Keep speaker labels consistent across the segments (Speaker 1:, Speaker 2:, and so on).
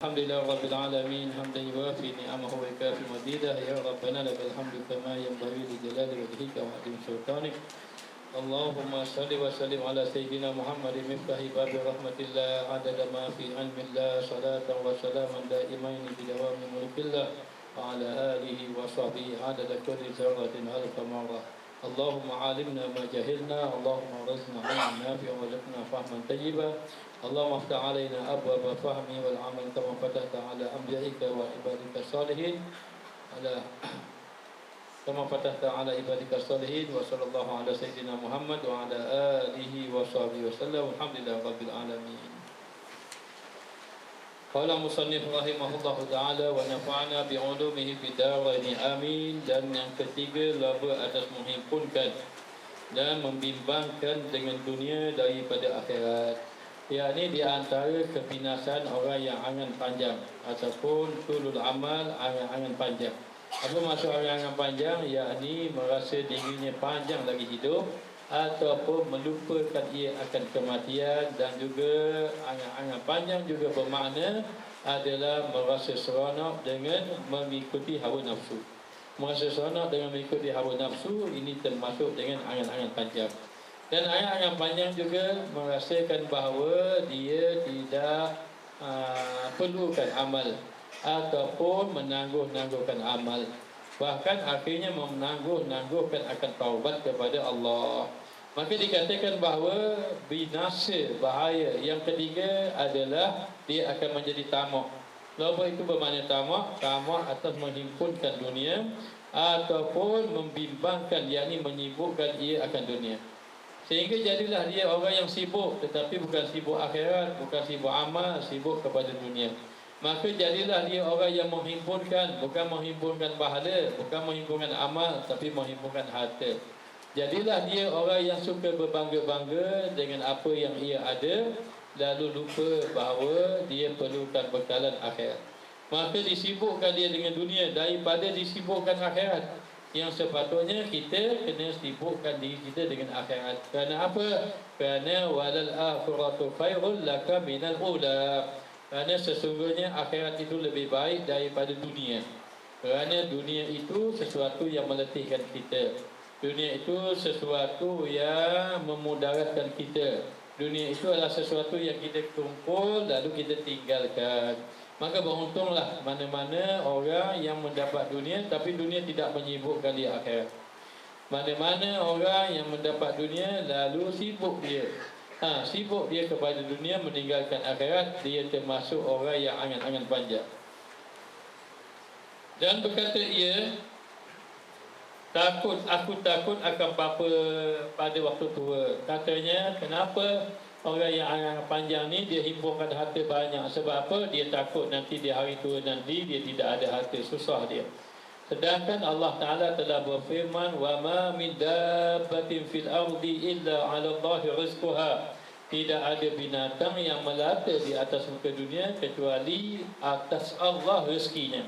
Speaker 1: الحمد لله رب العالمين حمدا يوافي نعمه ويكافي مزيده يا ربنا لك الحمد كما ينبغي لجلال وجهك وعظيم سلطانك اللهم صل وسلم على سيدنا محمد مفتاح باب رحمة الله عدد ما في علم الله صلاة وسلاما دائمين بدوام ملك الله وعلى آله وصحبه عدد كل ذرة ألف مرة اللهم علمنا ما جهلنا اللهم رزقنا علما نافعا ورزقنا فهما طيبا اللهم افتح علينا أبواب الفهم والعمل كما فتحت على أنبيائك وعبادك الصالحين كما فتحت على عبادك الصالحين وصلى الله على سيدنا محمد وعلى آله وصحبه وسلم والحمد لله رب العالمين. قال المصنف رحمه الله تعالى ونفعنا بعلومه في الدارين آمين. Dan yang ketiga, laba atas menghimpunkan dan membimbangkan dengan dunia daripada akhirat. Yakni di antara kebinasan orang yang angan panjang ataupun tulul amal, angan-angan panjang. Apa maksud angan-angan panjang? Yakni merasa dirinya panjang lagi hidup ataupun melupakan ia akan kematian. Dan juga angan-angan panjang juga bermakna adalah merasa seronok dengan mengikuti hawa nafsu. Merasa seronok dengan mengikuti hawa nafsu ini termasuk dengan angan-angan panjang. Dan angan-angan panjang juga merasakan bahawa dia tidak perlukan amal ataupun menangguh-nangguhkan amal. Bahkan akhirnya menangguh-nangguhkan akan taubat kepada Allah. Maka dikatakan bahawa binasa, bahaya yang ketiga adalah dia akan menjadi tamak. Apa itu bermakna tamak? Tamak atas menghimpunkan dunia ataupun membimbangkan, yakni menyibukkan ia akan dunia. Sehingga jadilah dia orang yang sibuk, tetapi bukan sibuk akhirat, bukan sibuk amal, sibuk kepada dunia. Maka jadilah dia orang yang menghimpunkan, bukan menghimpunkan pahala, bukan menghimpunkan amal, tapi menghimpunkan harta. Jadilah dia orang yang suka berbangga-bangga dengan apa yang ia ada, lalu lupa bahawa dia perlukan bekalan akhirat. Maka disibukkan dia dengan dunia daripada disibukkan akhirat. Yang sepatutnya kita kena sibukkan diri kita dengan akhirat. Kerana apa? Kerana walal akhiratu khairul laka minal ula. Kerana sesungguhnya akhirat itu lebih baik daripada dunia. Kerana dunia itu sesuatu yang meletihkan kita. Dunia itu sesuatu yang memudaratkan kita. Dunia itu adalah sesuatu yang kita kumpul lalu kita tinggalkan. Maka beruntunglah mana-mana orang yang mendapat dunia tapi dunia tidak menyibukkan dia akhirat. Mana-mana orang yang mendapat dunia lalu sibuk dia. Sibuk dia kepada dunia meninggalkan akhirat, dia termasuk orang yang angan-angan panjang. Dan berkata ia, aku takut akan apa pada waktu tua. Katanya, kenapa orang yang angan panjang ni dia himpunkan harta banyak? Sebab apa? Dia takut nanti di hari tua nanti dia tidak ada harta, susah dia. Sedangkan Allah Ta'ala telah berfirman, وَمَا مِنْ دَابَّةٍ فِي الْأَرْضِ إِلَّا عَلَى اللَّهِ رِزْقُهَا. Tidak ada binatang yang melata di atas muka dunia kecuali atas Allah rezekinya.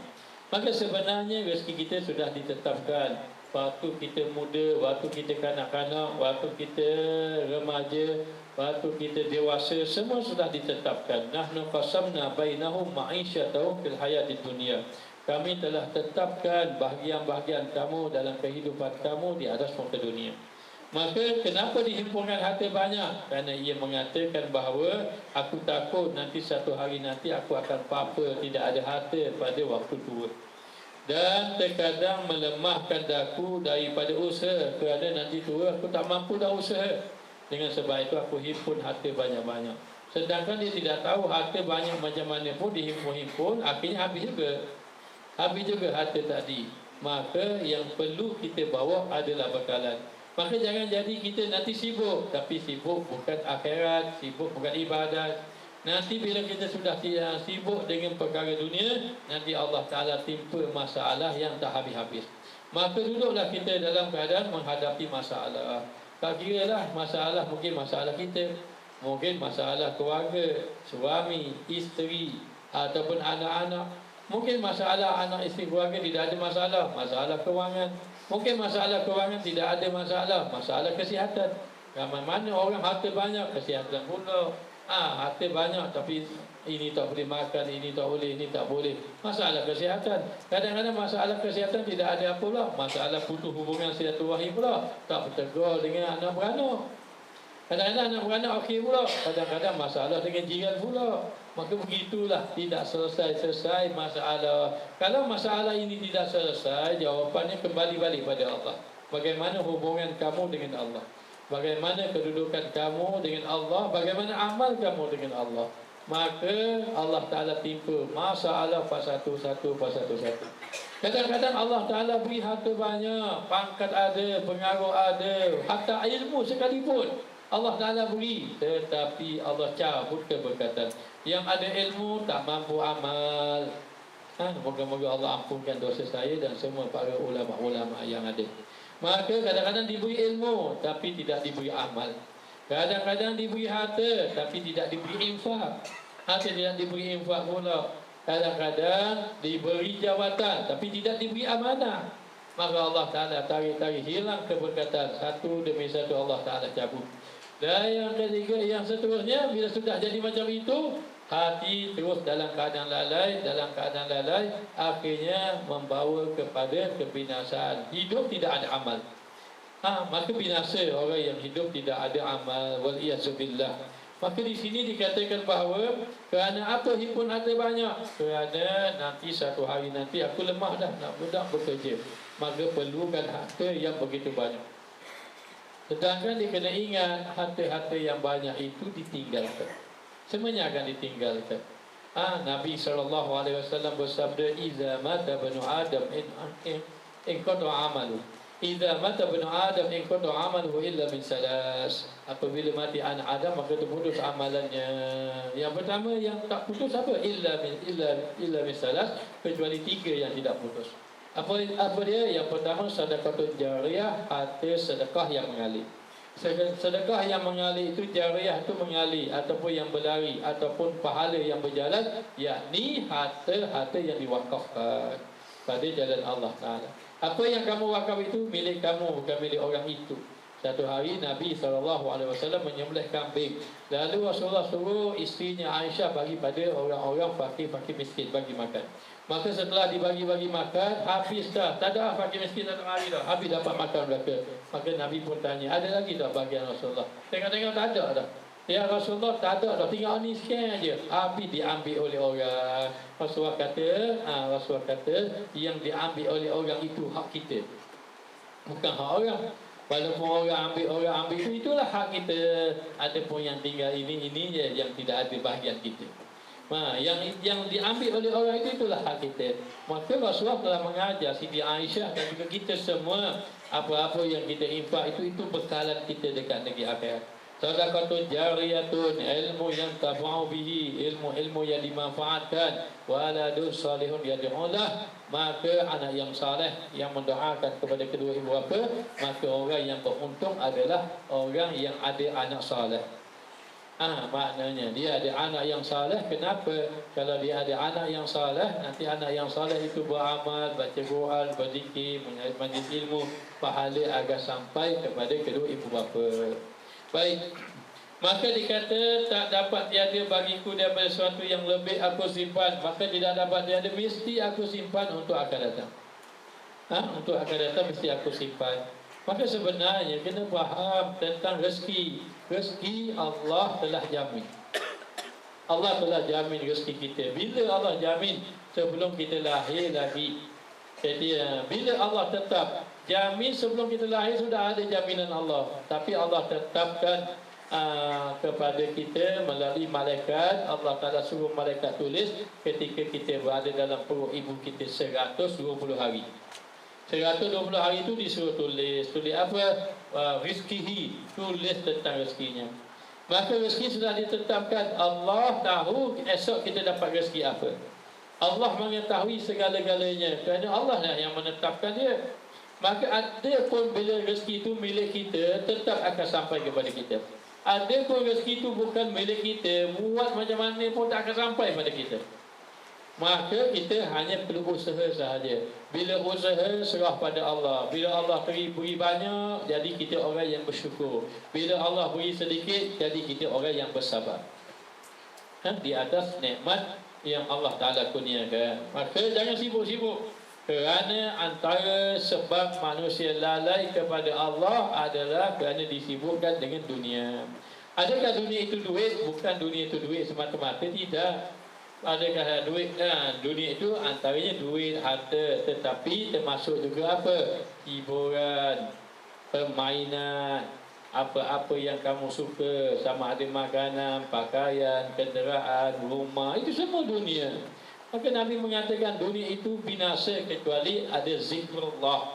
Speaker 1: Maka sebenarnya rezeki kita sudah ditetapkan. Waktu kita muda, waktu kita kanak-kanak, waktu kita remaja, waktu kita dewasa, semua sudah ditetapkan. Nahnu qasamna bainahum ma'isyatahum fil hayatid dunya. Kami telah tetapkan bahagian-bahagian kamu dalam kehidupan kamu di atas muka dunia. Maka kenapa dihimpunkan harta banyak? Kerana ia mengatakan bahawa aku takut nanti satu hari nanti aku akan apa-apa, tidak ada harta pada waktu tua. Dan terkadang melemahkan daku daripada usaha, kerana nanti tua aku tak mampu dah usaha. Dengan sebab itu aku himpun harta banyak-banyak. Sedangkan dia tidak tahu harta banyak macam mana pun dihimpun-himpun, akhirnya habis juga. Habis juga harta tadi. Maka yang perlu kita bawa adalah bekalan. Maka jangan jadi kita nanti sibuk, tapi sibuk bukan akhirat, sibuk bukan ibadat. Nanti bila kita sudah sibuk dengan perkara dunia, nanti Allah Ta'ala timpa masalah yang tak habis-habis. Maka duduklah kita dalam keadaan menghadapi masalah. Tak kira lah masalah, mungkin masalah kita, mungkin masalah keluarga, suami, isteri ataupun anak-anak. Mungkin masalah anak isteri keluarga tidak ada masalah, masalah kewangan. Mungkin masalah kewangan tidak ada masalah, masalah kesihatan. Ramai mana orang harta banyak, kesihatan pula. Harta banyak tapi Ini tak boleh makan, ini tak boleh, ini tak boleh. Masalah kesihatan. Kadang-kadang masalah kesihatan tidak ada apa pula. Masalah putus hubungan silaturahim pula. Tak bertegur dengan anak beranak. Kadang-kadang anak beranak okey pula. Kadang-kadang masalah dengan jiran pula. Maka begitulah, tidak selesai-selesai masalah. Kalau masalah ini tidak selesai, jawapannya kembali balik pada Allah. Bagaimana hubungan kamu dengan Allah? Bagaimana kedudukan kamu dengan Allah? Bagaimana amal kamu dengan Allah? Maka Allah Ta'ala timpa masalah satu. Kadang-kadang Allah Ta'ala beri harta banyak, pangkat ada, pengaruh ada, hatta ilmu sekalipun Allah Ta'ala beri, tetapi Allah cabut keberkatan. Yang ada ilmu tak mampu amal. Moga-moga Allah ampunkan dosa saya dan semua para ulama-ulama yang ada. Maka kadang-kadang diberi ilmu tapi tidak diberi amal. Kadang-kadang diberi harta tapi tidak diberi infak. Harta tidak diberi infak pula. Kadang-kadang diberi jawatan tapi tidak diberi amanah. Maka Allah Ta'ala tarik-tarik, hilang keberkatan. Satu demi satu Allah Ta'ala cabut. Dan yang ketiga, yang seterusnya, bila sudah jadi macam itu, hati terus dalam keadaan lalai, akhirnya membawa kepada kebinasaan. Hidup tidak ada amal. Maka binasa orang yang hidup tidak ada amal. Wal'iyazubillah. Maka di sini dikatakan bahawa kerana apa himpun harta banyak? Kerana nanti satu hari nanti aku lemah dah nak bekerja. Maka perlukan harta yang begitu banyak. Sedangkan dia kena ingat harta-harta yang banyak itu ditinggalkan. Semuanya akan ditinggalkan. Nabi SAW bersabda, "Iza mata banu Adam in qata amalu." Idza mata ibnu Adam in qata amaluhu illa min salas. Apabila mati anak Adam maka terputus amalannya. Yang pertama yang tak putus apa? Illa min salas, kecuali tiga yang tidak putus. Apa dia? Yang pertama sedekah jariyah, harta sedekah yang mengalir. Sedekah yang mengalir itu jariyah itu mengalir ataupun yang berlari ataupun pahala yang berjalan, yakni harta yang diwakafkan pada jalan Allah Taala. Apa yang kamu wakaf itu milik kamu, bukan milik orang itu. Satu hari Nabi SAW menyembelih kambing. Lalu Rasulullah suruh isterinya Aisyah bagi pada orang-orang fakir-fakir miskin, bagi makan. Maka setelah dibagi-bagi makan, habis dah. Tak ada fakir miskin datang hari dah. Habis dapat makan mereka. Maka Nabi pun tanya, ada lagi tak bagian Rasulullah? Tengok-tengok tak ada dah. Ya Rasulullah, tak ada dah, tinggal ni sekian je. Habis diambil oleh orang. Rasulullah kata yang diambil oleh orang itu hak kita, bukan hak orang. Walaupun orang ambil itulah hak kita. Adapun yang tinggal ini je yang tidak ada bahagian kita. Yang diambil oleh orang itulah hak kita. Maka Rasulullah telah mengajar Siti Aisyah dan juga kita semua, apa-apa yang kita infak itu bekalan kita dekat negeri akhirat. Sedekatun jariyatun, ilmu yang tafa'u bihi, ilmu yang dimanfaatkan, waladun salihun yad'ulah, maka anak yang saleh yang mendoakan kepada kedua ibu bapa. Maka orang yang beruntung adalah orang yang ada anak saleh. Maknanya dia ada anak yang saleh. Kenapa? Kalau dia ada anak yang saleh, nanti anak yang saleh itu beramal, baca Quran, berzikir, majlis ilmu, pahala agar sampai kepada kedua ibu bapa. Baik, maka dikata tak dapat tiada bagiku daripada sesuatu yang lebih aku simpan, maka tidak dapat tiada, mesti aku simpan untuk akan datang. Untuk akan datang mesti aku simpan. Maka sebenarnya kena faham tentang rezeki. Rezeki Allah telah jamin. Allah telah jamin rezeki kita. Bila Allah jamin? Sebelum kita lahir lagi. Jadi bila Allah tetap jamin sebelum kita lahir, sudah ada jaminan Allah. Tapi Allah tetapkan kepada kita melalui malaikat. Allah Ta'ala suruh malaikat tulis ketika kita berada dalam perut ibu kita 120 hari. 120 hari itu disuruh tulis apa? Rizkihi, tulis tentang rezekinya. Maka rezeki sudah ditetapkan. Allah tahu esok kita dapat rezeki apa. Allah mengetahui segala-galanya, kerana Allah lah yang menetapkan dia. Maka ada pun bila rezeki itu milik kita, tetap akan sampai kepada kita. Ada pun rezeki itu bukan milik kita, buat macam mana pun tak akan sampai pada kita. Maka kita hanya perlu usaha sahaja. Bila usaha, serah pada Allah. Bila Allah beri banyak, jadi kita orang yang bersyukur. Bila Allah beri sedikit, jadi kita orang yang bersabar. di atas nikmat yang Allah Ta'ala kurniakan. Maka jangan sibuk-sibuk, kerana antara sebab manusia lalai kepada Allah adalah kerana disibukkan dengan dunia. Adakah dunia itu duit? Bukan dunia itu duit semata-mata, tidak. Adakah duit? Dunia itu antaranya duit, harta, tetapi termasuk juga apa? Hiburan, permainan, apa-apa yang kamu suka, sama ada makanan, pakaian, kenderaan, rumah, itu semua dunia. Maka Nabi mengatakan dunia itu binasa kecuali ada zikrullah,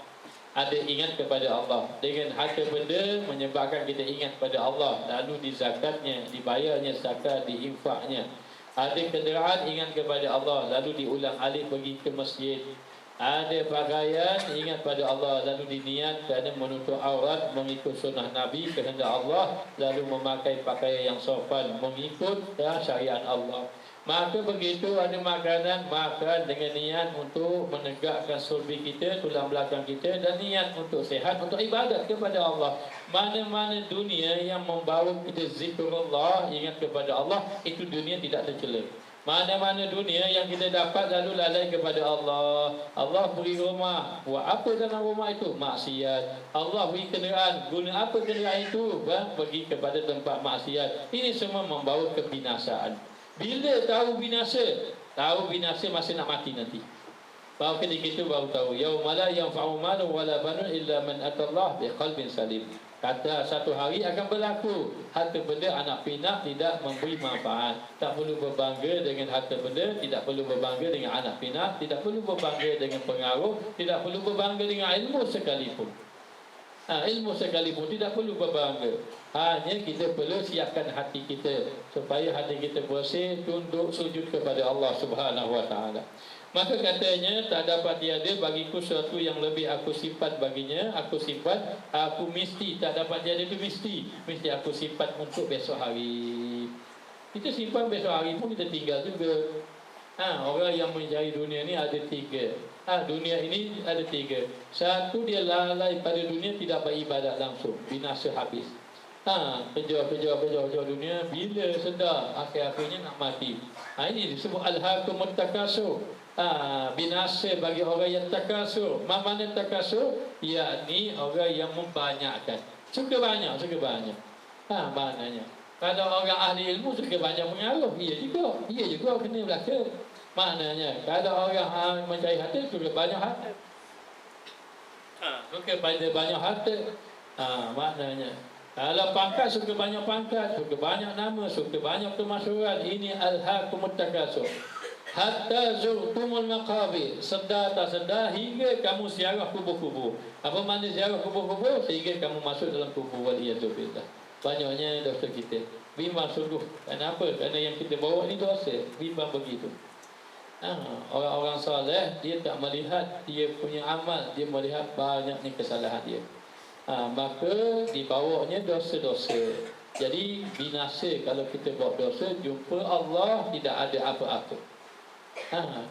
Speaker 1: ada ingat kepada Allah. Dengan harta benda menyebabkan kita ingat kepada Allah, lalu dizakatnya, dibayarnya zakat, diinfaknya. Ada kenderaan, ingat kepada Allah, lalu diulang alik pergi ke masjid. Ada pakaian, ingat pada Allah, lalu diniat kerana menutup aurat, mengikut sunnah Nabi, kehendak Allah, lalu memakai pakaian yang sopan, mengikut syariat Allah. Maka begitu ada makanan, makan dengan niat untuk menegakkan sulbi kita, tulang belakang kita, dan niat untuk sehat, untuk ibadat kepada Allah. Mana-mana dunia yang membawa kita zikrullah, ingat kepada Allah, itu dunia tidak tercela. Mana-mana dunia yang kita dapat lalu lalai kepada Allah. Allah beri rumah, buat apa dalam rumah itu? Maksiat. Allah beri kenderaan, guna apa kenderaan itu? Pergi kepada tempat maksiat. Ini semua membawa kebinasaan. Bila tahu binasa? Tahu binasa masih nak mati nanti. Baru ketika itu baru tahu. Yauma la yanfa'u malun wala banun illa man atallah biqalbin salim. Kata satu hari akan berlaku, harta benda anak pinak tidak memberi manfaat. Tak perlu berbangga dengan harta benda, tidak perlu berbangga dengan anak pinak, tidak perlu berbangga dengan pengaruh, tidak perlu berbangga dengan ilmu sekalipun. Ilmu sekalipun tidak perlu berbangga. Hanya kita perlu siapkan hati kita supaya hati kita bersih, tunduk sujud kepada Allah Subhanahu Wa Taala. Maka katanya, tak dapat tiada bagiku sesuatu yang lebih aku simpan baginya. Aku simpan, aku mesti, tak dapat tiada itu mesti aku simpan untuk besok hari. Kita simpan besok hari pun kita tinggal juga. Orang yang mencari dunia ni ada tiga. Dunia ini ada tiga. Satu, dia lalai pada dunia, tidak beribadat langsung, binasa habis. Kerja dunia, bila sedar akhir-akhirnya nak mati. Ini disebut alhaakumut takasur. Binasa bagi orang yang takasur. Mana takasur? Yakni orang yang membanyakkan. Suka banyak. Maknanya kalau orang ahli ilmu suka banyak pengaruh, ia juga kena belaka. Maknanya kalau orang mencari harta suka banyak harta. Suka banyak harta. Maknanya kalau pangkat suka banyak pangkat, suka banyak nama, suka banyak kemasyhuran. Ini alhaakumut takasur. Hatta zurtumul maqabir, sedar tak sedar hingga kamu ziarah kubur-kubur. Apa makna ziarah kubur-kubur? Sehingga kamu masuk dalam kubur, waliyadzubillah. Banyaknya dosa kita, bimbang sungguh. Kenapa? Kerana yang kita bawa ni dosa, bimbang begitu. Orang-orang soleh, dia tak melihat dia punya amal, dia melihat banyaknya kesalahan dia. Maka dibawanya dosa-dosa. Jadi binasa kalau kita buat dosa, jumpa Allah tidak ada apa-apa.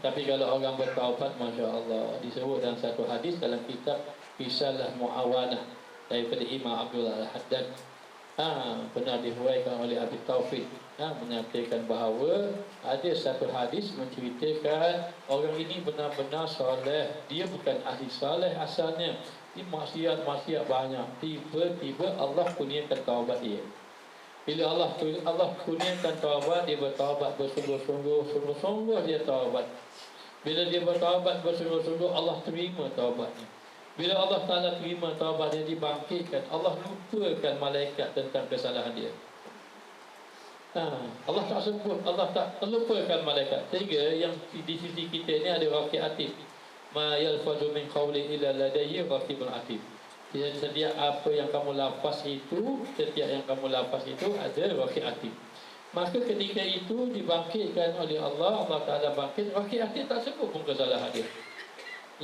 Speaker 1: Tapi kalau orang bertaubat, Masya Allah, disebut dalam satu hadis dalam kitab Risalah Mu'awanah daripada Imam Abdullah Al-Haddad, pernah dihuraikan oleh Abi Taufik, menyatakan bahawa ada satu hadis menceritakan orang ini benar-benar soleh. Dia bukan ahli soleh asalnya, dia maksiat banyak. Tiba-tiba Allah kurniakan taubat dia. Bila Allah kurniakan taubat, dia bertaubat bersungguh-sungguh dia taubat. Bila dia bertaubat bersungguh-sungguh, Allah terima taubatnya. Bila Allah Ta'ala terima taubat dia, dibangkitkan, Allah lupakan malaikat tentang kesalahan dia. Allah tak sebut, Allah tak lupakan malaikat. Sehingga yang di sisi kita ni ada raqib atid. Ma yalfazu min qawli illa ladayhi raqibun atid. Setiap apa yang kamu lafaz itu, ada raqib atid. Maka ketika itu dibangkitkan oleh Allah, Allah Ta'ala bangkit, raqib atid tak sebut pun kesalahan dia.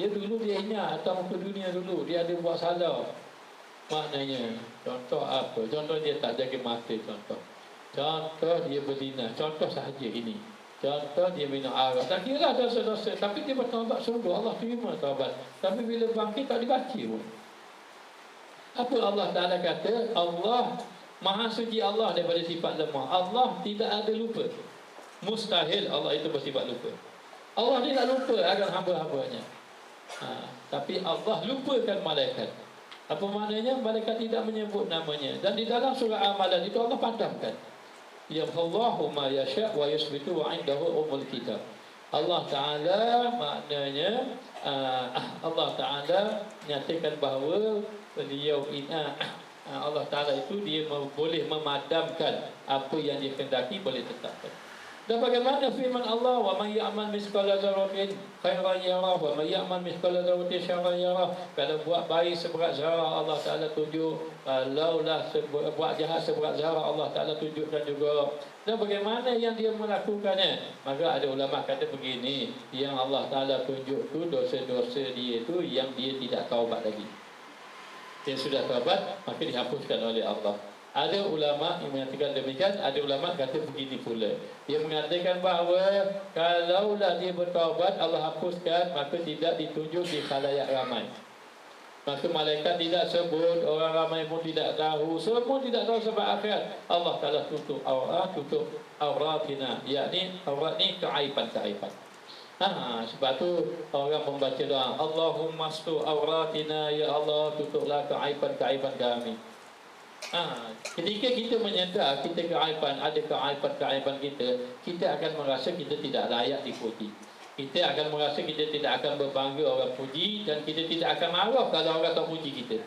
Speaker 1: Dulu dia ingat, datang ke dunia dulu, dia ada buat salah. Maknanya, contoh apa? Contoh dia tak jaga mata, contoh dia berzina, contoh sahaja ini. Contoh dia minum arak, tak kira dosa-dosa, tapi dia bertaubat sungguh, Allah terima taubat. Tapi bila bangkit tak dibaca pun. Apa Allah Ta'ala kata? Allah Maha suci Allah daripada sifat lemah. Allah tidak ada lupa. Mustahil Allah itu bersifat lupa. Allah tidak lupa akan hamba-hambanya. Tapi Allah lupakan malaikat. Apa maknanya? Malaikat tidak menyebut namanya. Dan di dalam surah Amalan itu Allah padamkan. Yamhullahu ma yasha' wa yusbitu wa indahu umul kitab. Allah Ta'ala maknanya Allah Ta'ala nyatakan bahawa beliau Allah Ta'ala itu dia boleh memadamkan apa yang dia kendaki, boleh tetapkan. Dan bagaimana firman Allah, wa may ya'mal mithqala dzarratin khairan yarah wa may ya'mal mithqala dzarratin syarran yarah. Kalau buat baik seberat zarah Allah Taala tunjuk, kalaulah buat jahat seberat zarah Allah Taala tunjukkan juga. Dan bagaimana yang dia melakukannya? Maka ada ulama kata begini, yang Allah Taala tunjuk tu dosa-dosa dia tu yang dia tidak taubat lagi. Dia sudah taubat maka dihapuskan oleh Allah. Ada ulama yang mengatakan demikian, ada ulama kata begini pula. Dia mengatakan bahawa kalaulah dia bertaubat Allah hapuskan, maka tidak ditunjuk di khalayak ramai. Maka malaikat tidak sebut, orang ramai pun tidak tahu, semua tidak tahu sebab akhirat. Allah Ta'ala tutup auratina, yakni aurat ni keaiban-keaiban. Sebab tu orang membaca doa, Allahumma astu auratina, ya Allah tutuplah keaiban-keaiban kami. Ketika kita menyedar kita keaiban, ada keaiban-keaiban kita akan merasa kita tidak layak dipuji. Kita akan merasa kita tidak akan berbangga orang puji, dan kita tidak akan marah kalau orang tak puji kita.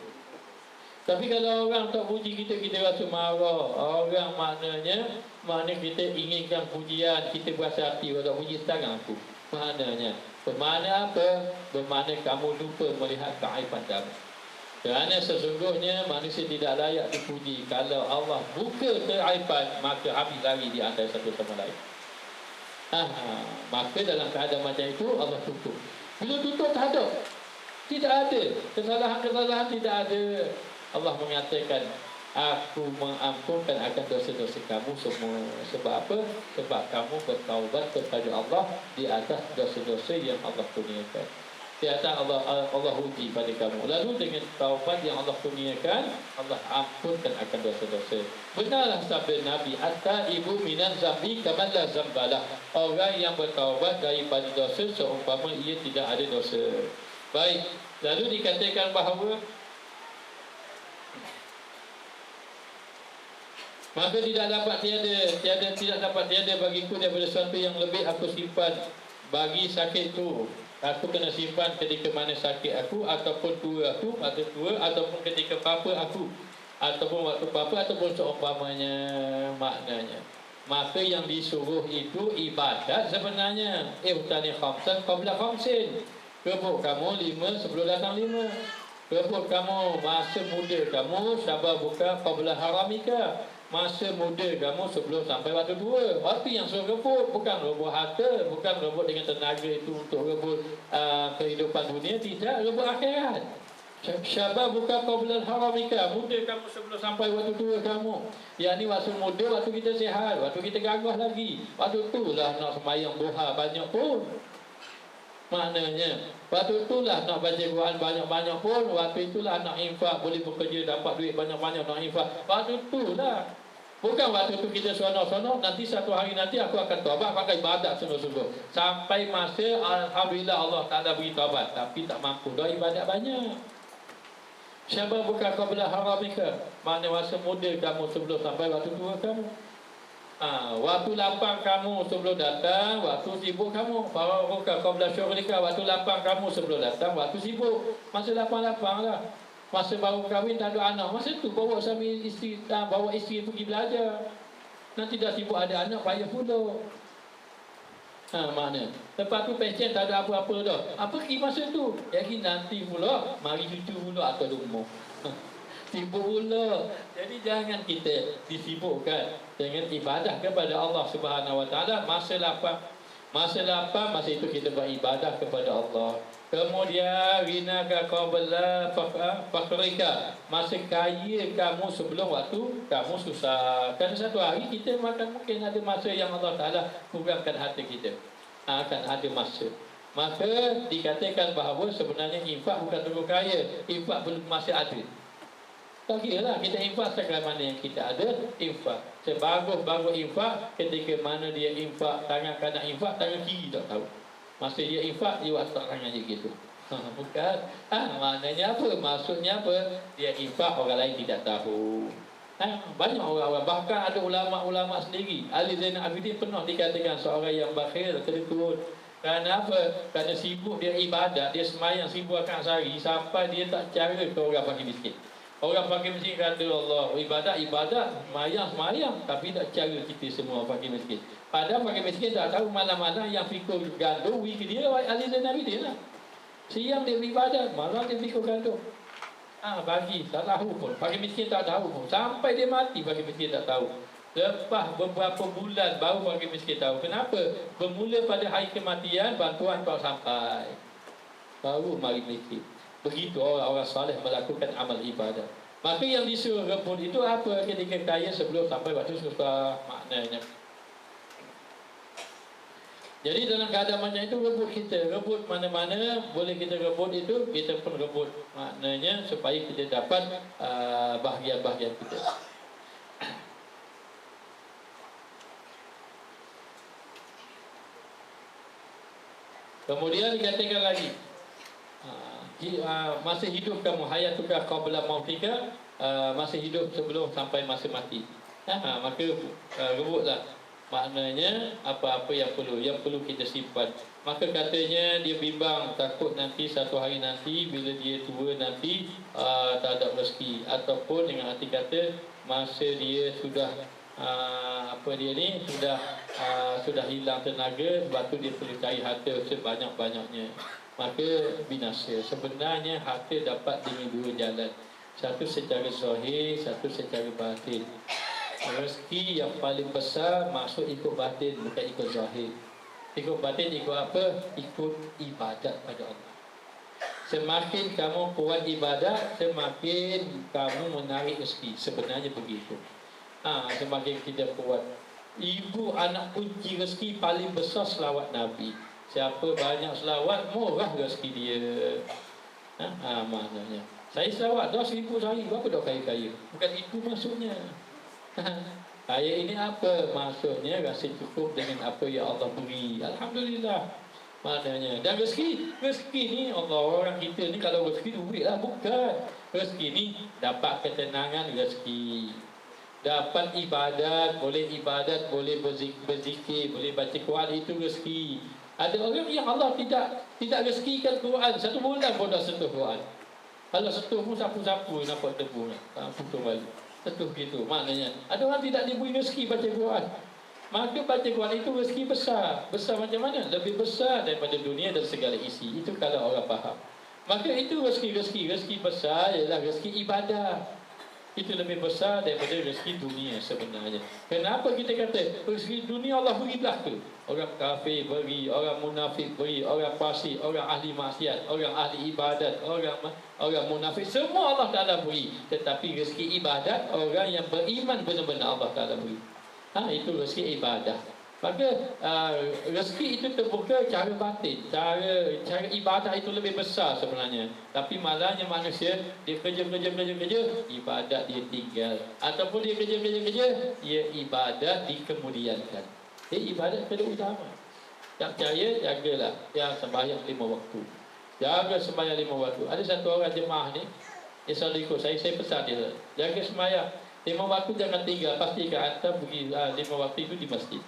Speaker 1: Tapi kalau orang tak puji kita, kita rasa marah. Orang maknanya kita inginkan pujian, kita berasa hati orang tak puji sekarang aku. Maknanya bermakna apa? Bermakna kamu lupa melihat keaiban kamu. Kerana sesungguhnya manusia tidak layak dipuji. Kalau Allah buka keaiban, maka habis lari di antara satu sama lain. Maka dalam keadaan macam itu Allah tutup. Bila tutup tak ada, tidak ada kesalahan-kesalahan, tidak ada. Allah mengatakan, aku mengampunkan akan dosa-dosa kamu semua. Sebab apa? Sebab kamu bertaubat kepada Allah di atas dosa-dosa yang Allah kurniakan. Di atas Allah uji pada kamu. Lalu dengan taubat yang Allah kurniakan, Allah ampunkan akan dosa-dosa. Benarlah sabda Nabi, at-taibu minan zambi kaman la zambalah. Orang yang bertaubat daripada dosa seumpama ia tidak ada dosa. Baik, lalu dikatakan bahawa maka tidak dapat tiada bagiku daripada sesuatu yang lebih aku simpan bagi sakit itu. Aku kena simpan ketika mana sakit aku, ataupun tua aku, ataupun ketika papa aku, ataupun waktu papa, ataupun seumpamanya. Maknanya, maka yang disuruh itu ibadat sebenarnya. Utani khamsan qabla khamsin. Kebuk kamu 5 sebelum datang 5. Kebuk kamu masa muda kamu, sabar buka qabla haramika. Masa muda kamu sebelum sampai waktu tua. Waktu yang suruh rebut, bukan rebut harta, bukan rebut dengan tenaga itu untuk rebut kehidupan dunia. Tidak, rebut akhirat. Syabab bukan qabla haramika. Muda kamu sebelum sampai waktu tua kamu. Yang ni waktu muda, waktu kita sihat, waktu kita gagah lagi. Waktu itulah nak sembahyang duha banyak pun. Maknanya waktu itulah nak baca Quran banyak-banyak pun. Waktu itulah nak infak, boleh bekerja dapat duit banyak-banyak nak infak. Waktu itulah. Bukan waktu itu kita seronok-seronok, nanti satu hari nanti aku akan taubat, pakai ibadat sungguh-sungguh. Sampai masa alhamdulillah Allah Ta'ala beri taubat, tapi tak mampu dah ibadat banyak. Syabab bukan qabla haramika. Mana masa muda kamu sebelum sampai waktu tua kamu. Waktu lapang kamu sebelum datang, waktu sibuk kamu. Bukan qabla syughlika. Waktu lapang kamu sebelum datang, waktu sibuk. Masa lapang-lapang lah. Masa baru kahwin tak ada anak, masa tu bawa suami isteri, bawa isteri pergi belajar. Nanti dah sibuk ada anak, payah pula. Mana? Lepas tu pesen tak ada apa-apa dah. Apa pergi masa tu? Jadi nanti pula mari cucu pula atau rumah. Sibuk pula. Jadi jangan kita disibukkan dengan ibadah kepada Allah Subhanahu Wa Taala. Masa lapang, masa itu kita beribadah kepada Allah. Kemudian rinaka qabla fakrika. Masa kaya kamu sebelum waktu kamu susah. Kerana satu hari kita makan, mungkin ada masa yang Allah Ta'ala kurangkan harta kita. Akan ada masa. Maka dikatakan bahawa sebenarnya infak bukan tunggu kaya. Infak belum masih ada. Tak kira lah kita infak sekali mana yang kita ada, infak. Sebagus-bagus infak, ketika mana dia infak, tangan kanan infak, tangan kiri tak tahu. Masa dia infak, dia buat tangan je gitu. Bukan. Maknanya apa? Maksudnya apa? Dia infak, orang lain tidak tahu. Banyak orang-orang, bahkan ada ulama-ulama sendiri. Ali Zainal Abidin pernah dikatakan seorang yang bakhil, kedekut. Kerana apa? Kerana sibuk dia ibadat, dia semayang 1000 rakaat sehari sampai dia tak cara ke orang fakir miskin. Orang fakir miskin kata Allah, ibadat, semayang, tapi tak cara kita semua fakir miskin. Padahal fakir miskin tak tahu mana-mana yang fikir gandum, ke dia Ali Zainal Abidin lah. Siang dia beribadat, malam dia fikir gandum. Bagi, tak tahu pun. Fakir miskin tak tahu pun. Sampai dia mati, fakir miskin tak tahu. Lepas beberapa bulan baru fakir miskin tahu. Kenapa? Bermula pada hari kematian, bantuan tak sampai. Baru mari miskin. Begitu orang-orang saleh melakukan amal ibadat. Maka yang disuruh rebut itu apa? Ketika kaya sebelum sampai waktu susah, maknanya. Jadi dalam keadaan macam itu, rebut kita. Rebut mana-mana boleh kita rebut itu, kita pun rebut. Maknanya supaya kita dapat bahagian-bahagian kita. Kemudian dikatakan lagi, masih hidup kamu, hayatuka qabla mautika, masih hidup sebelum sampai masa mati. Maka rebutlah. Maknanya apa-apa yang perlu kita simpan. Maka katanya dia bimbang, takut nanti satu hari nanti bila dia tua nanti tak ada rezeki, ataupun dengan arti kata masa dia sudah sudah hilang tenaga, sebab tu dia perlu cari harta sebanyak-banyaknya, maka binasa. Sebenarnya harta dapat dengan dua jalan, satu secara zahir, satu secara batin. Rezeki yang paling besar masuk ikut batin, bukan ikut zahir. Ikut batin ikut apa? Ikut ibadat pada Allah. Semakin kamu kuat ibadat, semakin kamu menarik rezeki. Sebenarnya begitu. Semakin kita kuat. Ibu anak kunci rezeki paling besar selawat Nabi. Siapa banyak selawat, murah rezeki dia. Maknanya saya selawat dah 1000 sehari, berapa dah kaya-kaya? Bukan itu maksudnya. Kaya ini apa? Maksudnya rasa cukup dengan apa yang Allah beri. Alhamdulillah. Maknanya. Dan rezeki ni Allah, orang kita ni kalau rezeki duit lah, bukan. Rezeki ni dapat ketenangan rezeki. Dapat ibadat, boleh berzikir, boleh baca Quran, itu rezeki. Ada orang yang Allah tidak rezekikan Quran, 1 bulan pun dah sentuh Quran. Kalau sentuh pun sapu-sapu nampak debu lah. Putus balik. Tentu gitu. Maknanya ada orang tidak diberi rezeki baca Quran. Maka baca Quran itu rezeki besar. Besar macam mana? Lebih besar daripada dunia dan segala isi. Itu kalau orang faham. Maka itu rezeki besar ialah rezeki ibadah. Itu lebih besar daripada rezeki dunia sebenarnya. Kenapa kita kata rezeki dunia Allah beri belaka? Orang kafir beri, orang munafik beri, orang fasik, orang ahli maksiat, orang ahli ibadat, orang munafik, semua Allah Ta'ala beri. Tetapi rezeki ibadat, orang yang beriman benar-benar Allah Ta'ala beri. Itu rezeki ibadah. Maka rezeki itu terbuka cara batin, cara ibadah itu lebih besar sebenarnya. Tapi malahnya manusia, dia kerja, ibadat dia tinggal. Ataupun dia kerja, dia ibadat dikemudiankan. Dia ibadat pada utama. Tak percaya, jagalah yang sembahyang 5 waktu. Jaga sembahyang 5 waktu. Ada satu orang jemaah ni, dia selalu ikut saya pesan dia, jaga sembahyang 5 waktu, jangan tinggal. Pastikan anda pergi 5 waktu itu di masjid.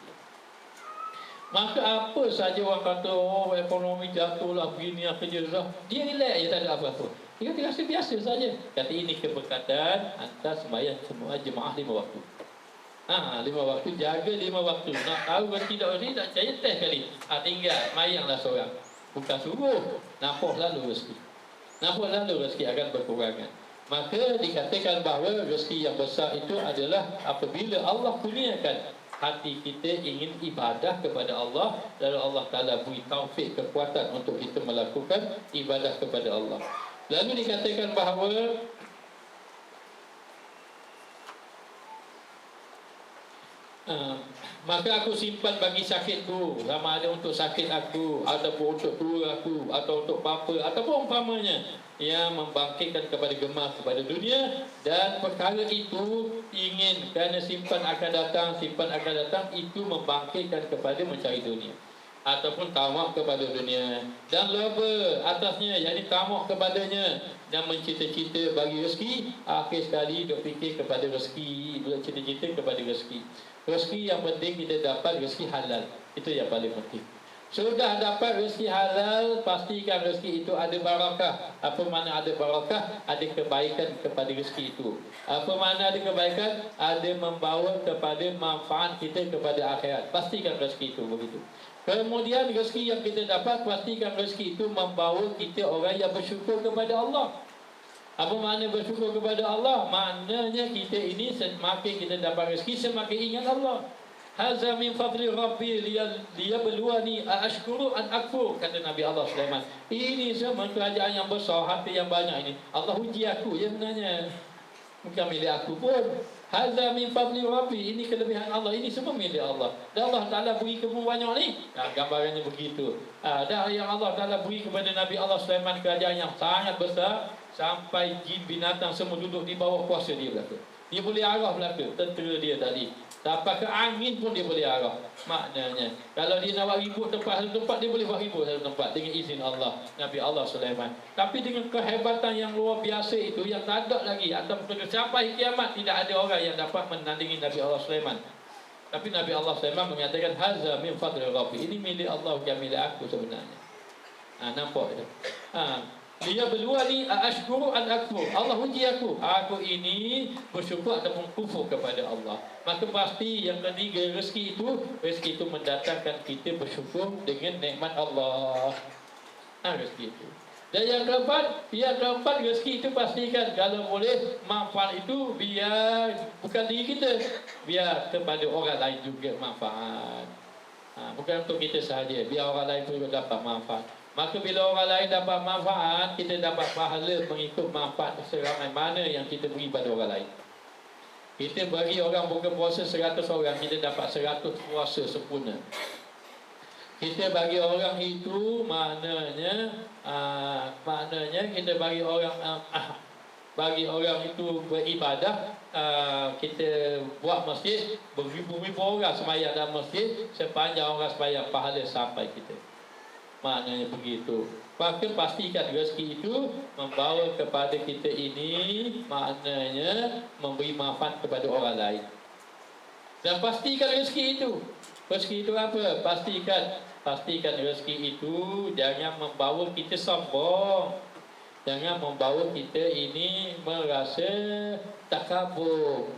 Speaker 1: Maka apa saja orang kata, ekonomi jatuh lah, begini lah, kerja lah, dia relax je, tak ada apa-apa. Dia rasa biasa saja. Kata ini keberkatan, anda sembahyang semua jemaah 5 waktu. 5 waktu, jaga 5 waktu. Nak tahu rezeki tak rezeki, tak percaya test kali. Tinggal, mayanglah seorang. Bukan suruh, nampak lalu rezeki. Nampak lalu rezeki akan berkurangan. Maka dikatakan bahawa rezeki yang besar itu adalah apabila Allah kurniakan hati kita ingin ibadah kepada Allah, lalu Allah Ta'ala beri taufik, kekuatan untuk kita melakukan ibadah kepada Allah. Lalu dikatakan bahawa Maka aku simpan bagi sakitku, sama ada untuk sakit aku, ataupun untuk tua aku, atau untuk apa, ataupun umpamanya yang membangkitkan kepada gemar kepada dunia. Dan perkara itu ingin kerana simpan akan datang, itu membangkitkan kepada mencari dunia ataupun tamak kepada dunia, dan loba atasnya, yakni tamak kepadanya, dan mencita-cita bagi rezeki. Akhir sekali duk fikir kepada rezeki, duk cita-cita kepada rezeki. Rezeki yang penting kita dapat rezeki halal, itu yang paling penting. Sudah dapat rezeki halal, pastikan rezeki itu ada barakah. Apa makna ada barakah? Ada kebaikan kepada rezeki itu. Apa makna ada kebaikan? Ada membawa kepada manfaat kita kepada akhirat. Pastikan rezeki itu begitu. Kemudian rezeki yang kita dapat, pastikan rezeki itu membawa kita orang yang bersyukur kepada Allah. Apa makna bersyukur kepada Allah? Maknanya kita ini semakin kita dapat rezeki, semakin ingat Allah. Hadza min fadli rabbi liyabluwani aashkuru an akfur, kata Nabi Allah Sulaiman. Ini semua kerajaan yang besar, harta yang banyak ini, Allah uji aku je sebenarnya, bukan milik aku pun. Hadza min fadli rabbi, ini kelebihan Allah, ini semua milik Allah. Dan Allah Ta'ala beri kamu banyak ni. Gambarannya begitu. Dan yang Allah Ta'ala beri kepada Nabi Allah Sulaiman kerajaan yang sangat besar, sampai jin binatang semua duduk di bawah kuasa dia belaka. Dia boleh arah belaka tentera dia tadi. Sampai ke angin pun dia boleh arah. Maknanya, kalau dia nak buat ribut satu tempat, dia boleh buat ribut satu tempat dengan izin Allah, Nabi Allah Sulaiman. Tapi dengan kehebatan yang luar biasa itu, yang tak ada lagi, atau sampai kiamat tidak ada orang yang dapat menandingi Nabi Allah Sulaiman. Tapi Nabi Allah Sulaiman mengatakan, hadza min fadli rabbi, ini milik Allah, bukan milik aku sebenarnya. Nampak itu? Dia berluari ashkuru an akfur. Allah uji aku ini bersyukur ataupun kufur kepada Allah. Maka pasti yang ketiga, rezeki itu mendatangkan kita bersyukur dengan nikmat Allah. Rezeki itu. Dan yang keempat, rezeki itu pastikan kalau boleh manfaat itu biar bukan diri kita, biar kepada orang lain juga manfaat. Bukan untuk kita sahaja, biar orang lain pun dapat manfaat. Maka bila orang lain dapat manfaat, kita dapat pahala mengikut manfaat seramai mana yang kita beri pada orang lain. Kita bagi orang buka puasa 100 orang, kita dapat 100 puasa sempurna. Kita bagi orang itu maknanya kita bagi orang itu beribadah. Kita buat masjid, beribu-ribu orang sembahyang dalam masjid, sepanjang orang sembahyang pahala sampai kita. Maknanya begitu. Maka pastikan rezeki itu membawa kepada kita ini, maknanya memberi manfaat kepada orang lain. Dan pastikan rezeki itu apa? Pastikan rezeki itu jangan membawa kita sombong, jangan membawa kita ini merasa takabur,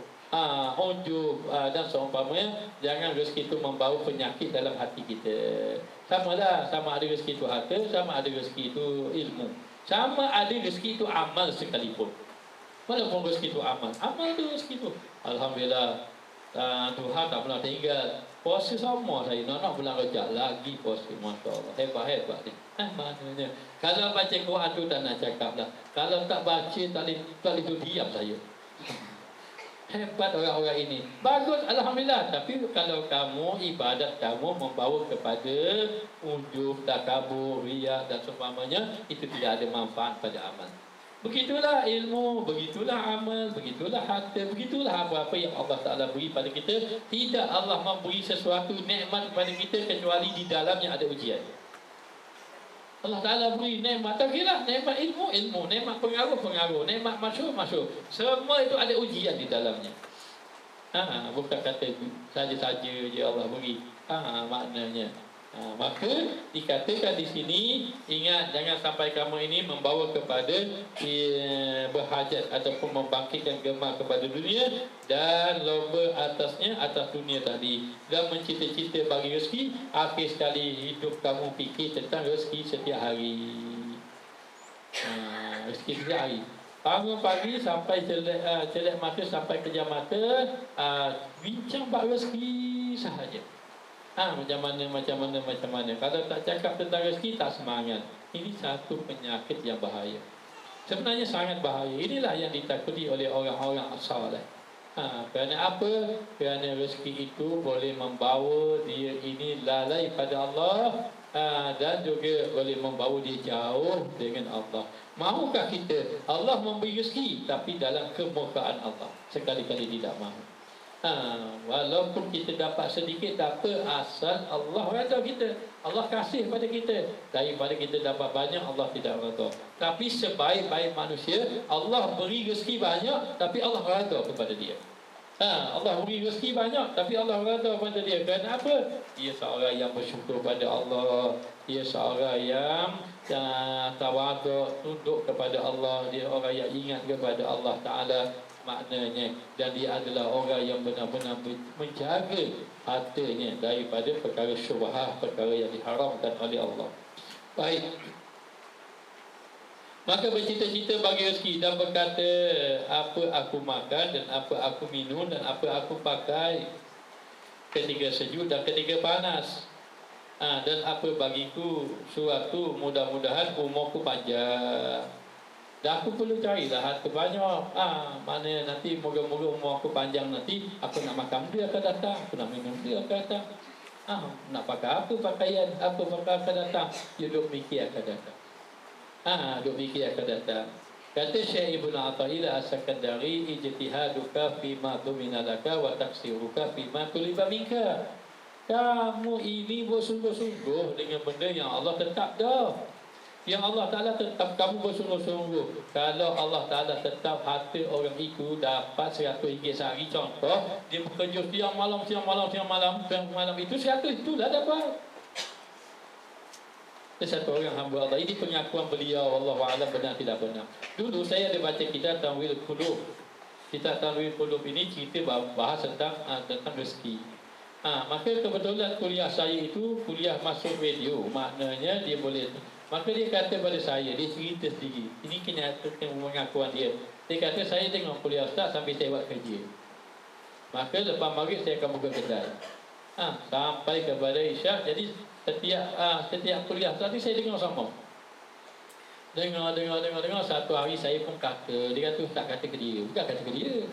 Speaker 1: ujub, dan seumpamanya. Jangan rezeki itu membawa penyakit dalam hati kita. Sama ada rezeki itu harta, sama ada rezeki itu ilmu, sama ada rezeki itu amal sekalipun. Walaupun rezeki itu amal itu rezeki itu. Alhamdulillah, Tuhan tak pernah tinggal. Puasa sama saya, nak bulan Rajab lagi puasa, Masya Allah, hebat ni. Maknanya, kalau baca Quran tu tak nak cakap lah. Kalau tak baca, tak boleh diam saya. Hebat orang-orang ini. Bagus, Alhamdulillah. Tapi kalau kamu, ibadat kamu membawa kepada ujub, takabur, riya dan seumpamanya, itu tidak ada manfaat pada amal. Begitulah ilmu, begitulah amal, begitulah harta, begitulah apa-apa yang Allah Ta'ala beri pada kita. Tidak Allah memberi sesuatu nikmat kepada kita kecuali di dalamnya ada ujian. Allah Ta'ala beri nikmat, tak kira nikmat ilmu, nikmat pengaruh, nikmat masyhur. Semua itu ada ujian di dalamnya. Bukan kata saja-saja je Allah beri. Maknanya. Maka dikatakan di sini, ingat jangan sampai kamu ini membawa kepada berhajat ataupun membangkitkan gemar kepada dunia dan lomba atas dunia tadi, dan mencita-cita bagi rezeki. Akhir sekali hidup kamu fikir tentang rezeki setiap hari. Rezeki setiap hari. Bangun pagi sampai celak mata sampai kejam mata, bincang bab rezeki sahaja. Macam mana. Kalau tak cakap tentang rezeki, tak semangat. Ini satu penyakit yang bahaya. Sebenarnya sangat bahaya. Inilah yang ditakuti oleh orang-orang saleh. Kerana apa? Kerana rezeki itu boleh membawa dia ini lalai pada Allah, dan juga boleh membawa dia jauh dengan Allah. Mahukah kita Allah memberi rezeki tapi dalam kemurkaan Allah? Sekali-kali tidak mahu. Walaupun kita dapat sedikit, tak apa, asal Allah redha kita, Allah kasih pada kita. Daripada kita dapat banyak, Allah tidak redha. Tapi sebaik-baik manusia, Allah beri rezeki banyak tapi Allah redha kepada dia. Allah beri rezeki banyak tapi Allah redha pada dia. Kerana apa? Dia seorang yang bersyukur pada Allah, dia seorang yang tawaduk, tunduk kepada Allah, dia orang yang ingat kepada Allah Ta'ala maknanya, dan dia adalah orang yang benar-benar menjaga hartanya daripada perkara syubhah, perkara yang diharamkan oleh Allah. Baik, maka bercita-cita bagi rezeki dan berkata, apa aku makan dan apa aku minum dan apa aku pakai ketika sejuk dan ketika panas, dan apa bagiku suatu, mudah-mudahan umurku panjang. Dan aku perlu carilah harta banyak. Mana nanti moga-moga umur aku panjang, nanti aku nak makan dia akan datang, aku nak minum dia akan datang, nak pakai apa pakaian, apa pakai akan datang. Dia duk fikir akan datang. Duk fikir akan datang. Kata Syekh Ibn Athaillah As-Sakandari, ijtihaduka fima dhumina laka wa taksiruka fima tuliba minka. Kamu ini bersungguh-sungguh dengan benda yang Allah tetap dah, yang Allah Ta'ala tetap kamu bersungguh-sungguh. Kalau Allah Ta'ala tetap harta orang itu dapat RM100 sehari, contoh, dia bekerja siang malam itu RM100 itulah dapat. Satu orang hamba Allah. Ini pengakuan beliau, Wallahu'alam benar tidak benar. Dulu saya ada baca kitab Tanwil Qulub. Kitab Tanwil Qulub ini cerita bahas tentang rezeki. Maka kebetulan kuliah saya itu kuliah masuk radio, maknanya dia boleh. Maka dia kata pada saya, dia cerita sendiri. Ini kenyataan pengakuan dia. Dia kata, saya tengok kuliah Ustaz sambil saya buat kerja. Maka lepas maghrib saya akan buka kedai. Sampai kepada Isyak. Jadi setiap kuliah Ustaz ni saya dengar sama. Dengar. Satu hari saya pun kata, dia kata Ustaz kata ke dia. Bukan kata ke dia.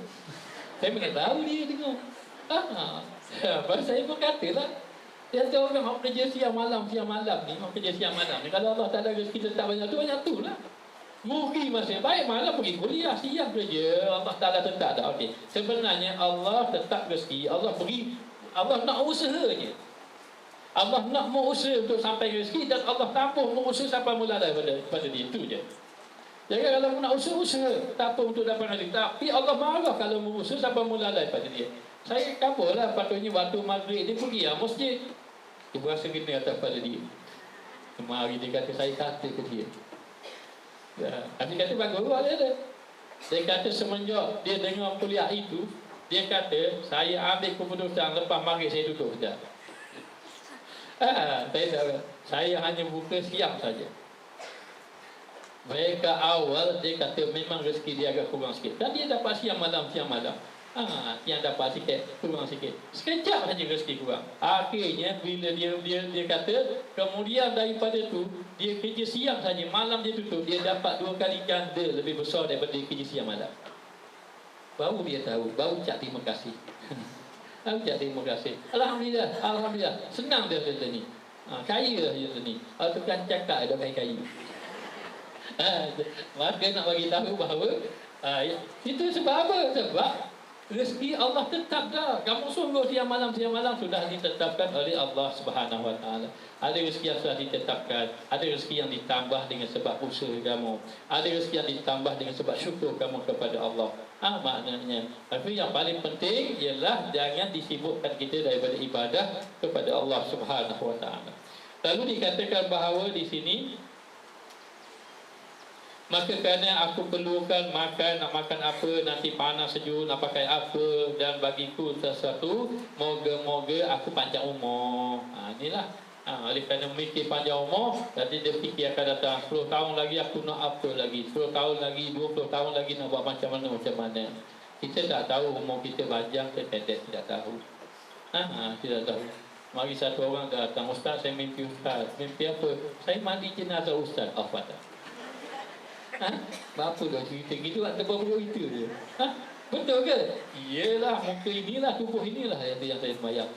Speaker 1: Saya pun tahu dia dengar. Saya pun katalah. Dia kata orang yang kerja siang malam ni, orang kerja siang malam ni, kalau Allah tak ada rezeki tetap banyak tu lah. Rugi masih baik, malam pergi kuliah, siang kerja, Allah Ta'ala tetap dah. Okey. Sebenarnya Allah tetap rezeki, Allah beri, Allah nak usaha je. Allah nak mau usaha untuk sampai rezeki, dan Allah tambah mau usaha sampai mula pada dia, itu je. Jadi kalau nak usaha, tak apa untuk dapat rezeki. Tapi Allah marah kalau mau usaha sampai mula pada dia. Saya kabarlah patutnya waktu maghrib dia pergi masjid. Dia berasa kena atas pada dia. Kemari dia kata, saya kata ke dia. Dia kata bagus dia. Dia kata semenjak dia dengar kuliah itu, dia kata, saya ambil keputusan lepas maghrib saya duduk saja. Saya hanya buka siang saja. Mereka awal dia kata memang rezeki dia agak kurang sikit. Dan dia dapat siang malam. Yang dapat sikit, kurang sikit. Sekejap saja rezeki kurang. Akhirnya bila dia kata, kemudian daripada tu dia kerja siang saja, malam dia tutup, dia dapat 2 kali ganda lebih besar daripada dia kerja siang malam. Baru dia tahu, baru ucap terima kasih. Ucap terima kasih. Alhamdulillah. Senang dia kata ni. Kaya dia kata ni. Tukang cakap ada main kaya. Maka nak bagi tahu bahawa itu sebab apa? Sebab rezeki Allah tetap dah. Kamu sungguh siang malam sudah ditetapkan oleh Allah Subhanahu Wa Taala. Ada rezeki yang sudah ditetapkan, ada rezeki yang ditambah dengan sebab usaha kamu, ada rezeki yang ditambah dengan sebab syukur kamu kepada Allah. Maknanya. Tapi yang paling penting ialah jangan disibukkan kita daripada ibadah kepada Allah Subhanahu Wa Taala. Lalu dikatakan bahawa di sini, maka kerana aku perlukan makan, nak makan apa, nanti panas sejuk, nak pakai apa, dan bagiku sesuatu, moga-moga aku panjang umur. Inilah. Oleh kerana memikir panjang umur, jadi dia fikir akan datang 10 tahun lagi aku nak apa lagi, 10 tahun lagi, 20 tahun lagi nak buat macam mana. Kita tak tahu umur kita panjang ke pendek, tidak tahu. Tidak tahu. Mari satu orang datang, Ustaz saya mimpi Ustaz. Mimpi apa? Saya mandi jenazah Ustaz. Patah. Bapa dah cerita gitu, tak terbaru itu je. Betul ke? Iyalah, muka inilah, tubuh inilah yang saya sembahyang.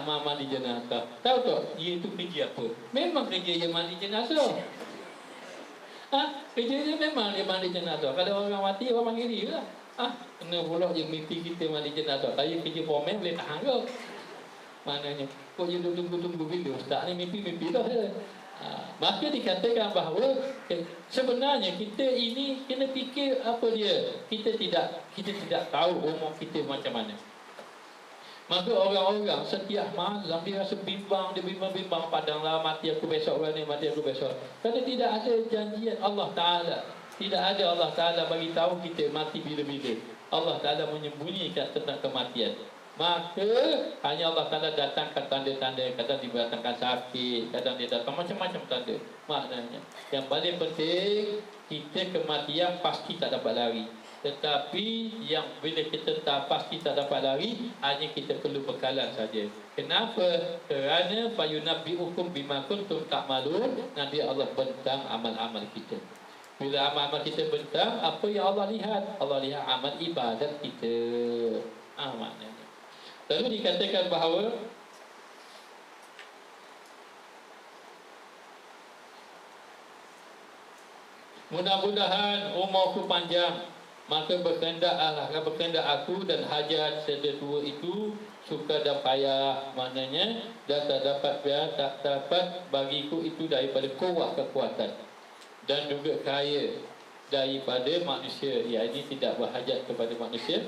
Speaker 1: Mandi jenazah. Tahu tak? Ia itu kerja apa? Memang kerja yang mandi jenazah. Kerja dia memang dia mandi jenazah. Kalau orang mati, orang panggil dia lah. Kena pula yang mimpi kita mandi jenazah. Saya kerja foreman boleh tahan ke? Maknanya, kok dia tunggu-tunggu bila Ustaz ni mimpi-mimpi dah. Maka dikatakan bahawa sebenarnya kita ini kena fikir apa dia. Kita tidak tahu umur kita macam mana. Maka orang-orang setiap malam dia rasa bimbang, dia bimbang-bimbang, padanglah mati aku besok, orang ni mati aku besok. Kerana tidak ada janjian Allah Ta'ala. Tidak ada Allah Ta'ala bagi tahu kita mati bila-bila. Allah Ta'ala menyembunyikan tentang kematian. Maka hanya Allah Ta'ala datangkan tanda-tanda. Kadang dia datangkan sakit, kadang dia datang macam-macam tanda. Maknanya yang paling penting, kita kematian pasti tak dapat lari. Tetapi yang bila kita tak pasti tak dapat lari, hanya kita perlu bekalan saja. Kenapa? Kerana fayunabbi'ukum bima kuntum ta'malun. Nanti Allah bentang amal-amal kita. Bila amal-amal kita bentang, apa yang Allah lihat? Allah lihat amal ibadat kita. Maknanya. Lalu dikatakan bahawa mudah-mudahan umurku panjang, maka berkehendak aku dan hajat sedua itu suka dan payah, maknanya dan tak dapat bagiku itu daripada kuat kekuatan dan juga kaya daripada manusia. Ya, ini tidak berhajat kepada manusia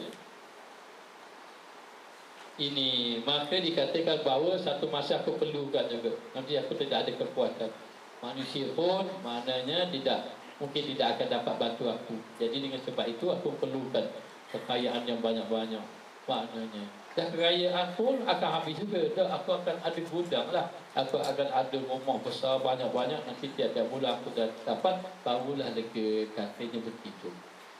Speaker 1: ini. Maka dikatakan bahawa satu masa aku perlukan juga, nanti aku tidak ada kekuatan. Manusia pun maknanya mungkin tidak akan dapat bantu aku. Jadi dengan sebab itu aku perlukan kekayaan yang banyak-banyak. Maknanya dan kekayaan pun akan habis juga. Dan aku akan ada gudang lah. Aku akan ada rumah besar banyak-banyak. Nanti tiap-tiap bulan aku dah dapat, barulah lega. Katanya begitu.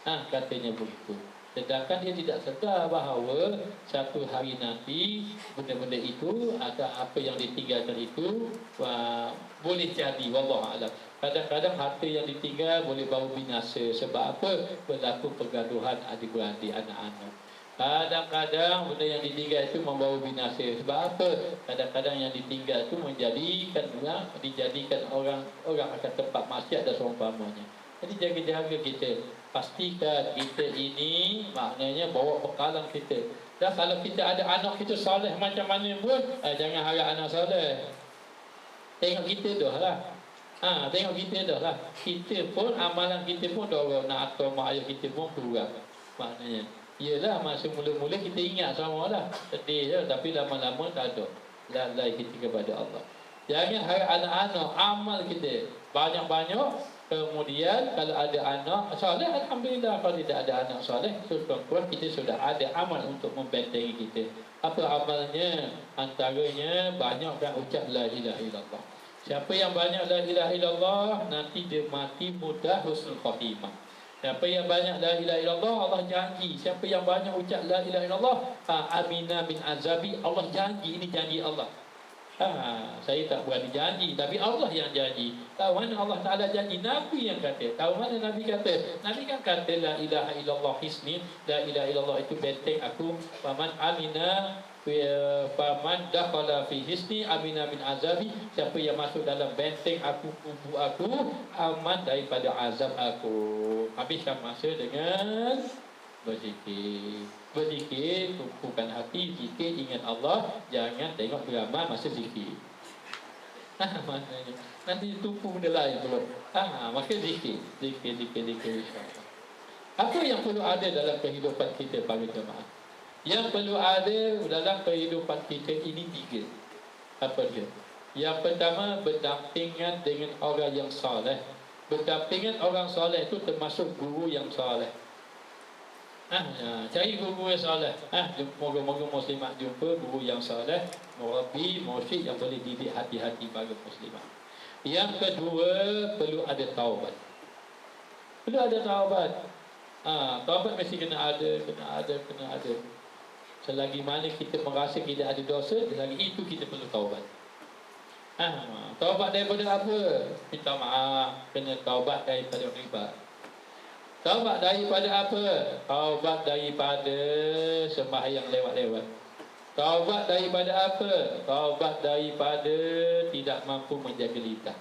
Speaker 1: Katanya begitu. Sedangkan dia tidak sedar bahawa satu hari nanti benda-benda itu atau apa yang ditinggalkan itu boleh jadi, wallahualam. Kadang-kadang harta yang ditinggal boleh bawa binasa. Sebab apa? Berlaku pergaduhan adik-beradik, anak-anak. Kadang-kadang benda yang ditinggal itu membawa binasa. Sebab apa? Kadang-kadang yang ditinggal itu dijadikan orang akan tempat maksiat dan seumpamanya. Jadi jaga-jaga kita. Pastikan kita ini maknanya bawa bekalan kita. Dan kalau kita ada anak kita soleh macam mana pun, jangan harap anak soleh. Tengok kita dah lah. Tengok kita dah lah. Kita pun, amalan kita pun dah nak atau mak ayah kita pun kurang. Maknanya yelah, masa mula-mula kita ingat sama lah, sedih je, tapi lama-lama tak ada. Lalai kita kepada Allah. Jangan harap anak-anak, amal kita banyak-banyak. Kemudian kalau ada anak soleh, alhamdulillah. Kalau tidak ada anak soleh, tuan-tuan, kita sudah ada amal untuk membentengi kita. Apa amalnya? Antaranya banyakkan ucap la ilaha illallah. Siapa yang banyak la ilaha illallah, nanti dia mati mudah husnul khatimah. Siapa yang banyak la ilaha illallah, Allah janji. Siapa yang banyak ucap la ilaha illallah, amina min azabi, Allah janji. Ini janji Allah. Saya tak berani janji, tapi Allah yang janji. Tahu mana Allah Ta'ala janji? Nabi yang kata. Tahu mana Nabi kata? Nabi kan kata la ilaha illallah hisni, la ilaha illallah itu benteng aku. Faman amina, faman dakhala fi hisni amina min azabi. Siapa yang masuk dalam benteng aku, kubu aku, aman daripada azab aku. Habiskan masa dengan berzikir. Berzikir, tumpukan hati, zikir, ingat Allah. Jangan tengok drama masa zikir. Maknanya nanti tumpu benda lain pula. Maka zikir. InsyaAllah. Apa yang perlu ada dalam kehidupan kita para jemaah? Yang perlu ada dalam kehidupan kita ini 3. Apa dia? Yang pertama, berdampingan dengan orang yang soleh. Berdampingan orang soleh itu termasuk guru yang soleh. Cari guru yang soleh. Moga-moga muslimat jumpa guru yang soleh, murabi, mursyid yang boleh didik hati-hati para muslimat. Yang kedua, perlu ada taubat. Perlu ada taubat. Taubat mesti kena ada. Selagi mana kita merasa kita ada dosa, selagi itu kita perlu taubat. Taubat daripada apa? Minta maaf. Kena taubat daripada riba. Taubat daripada apa? Taubat daripada sembahyang lewat-lewat. Taubat daripada apa? Taubat daripada tidak mampu menjaga lidah.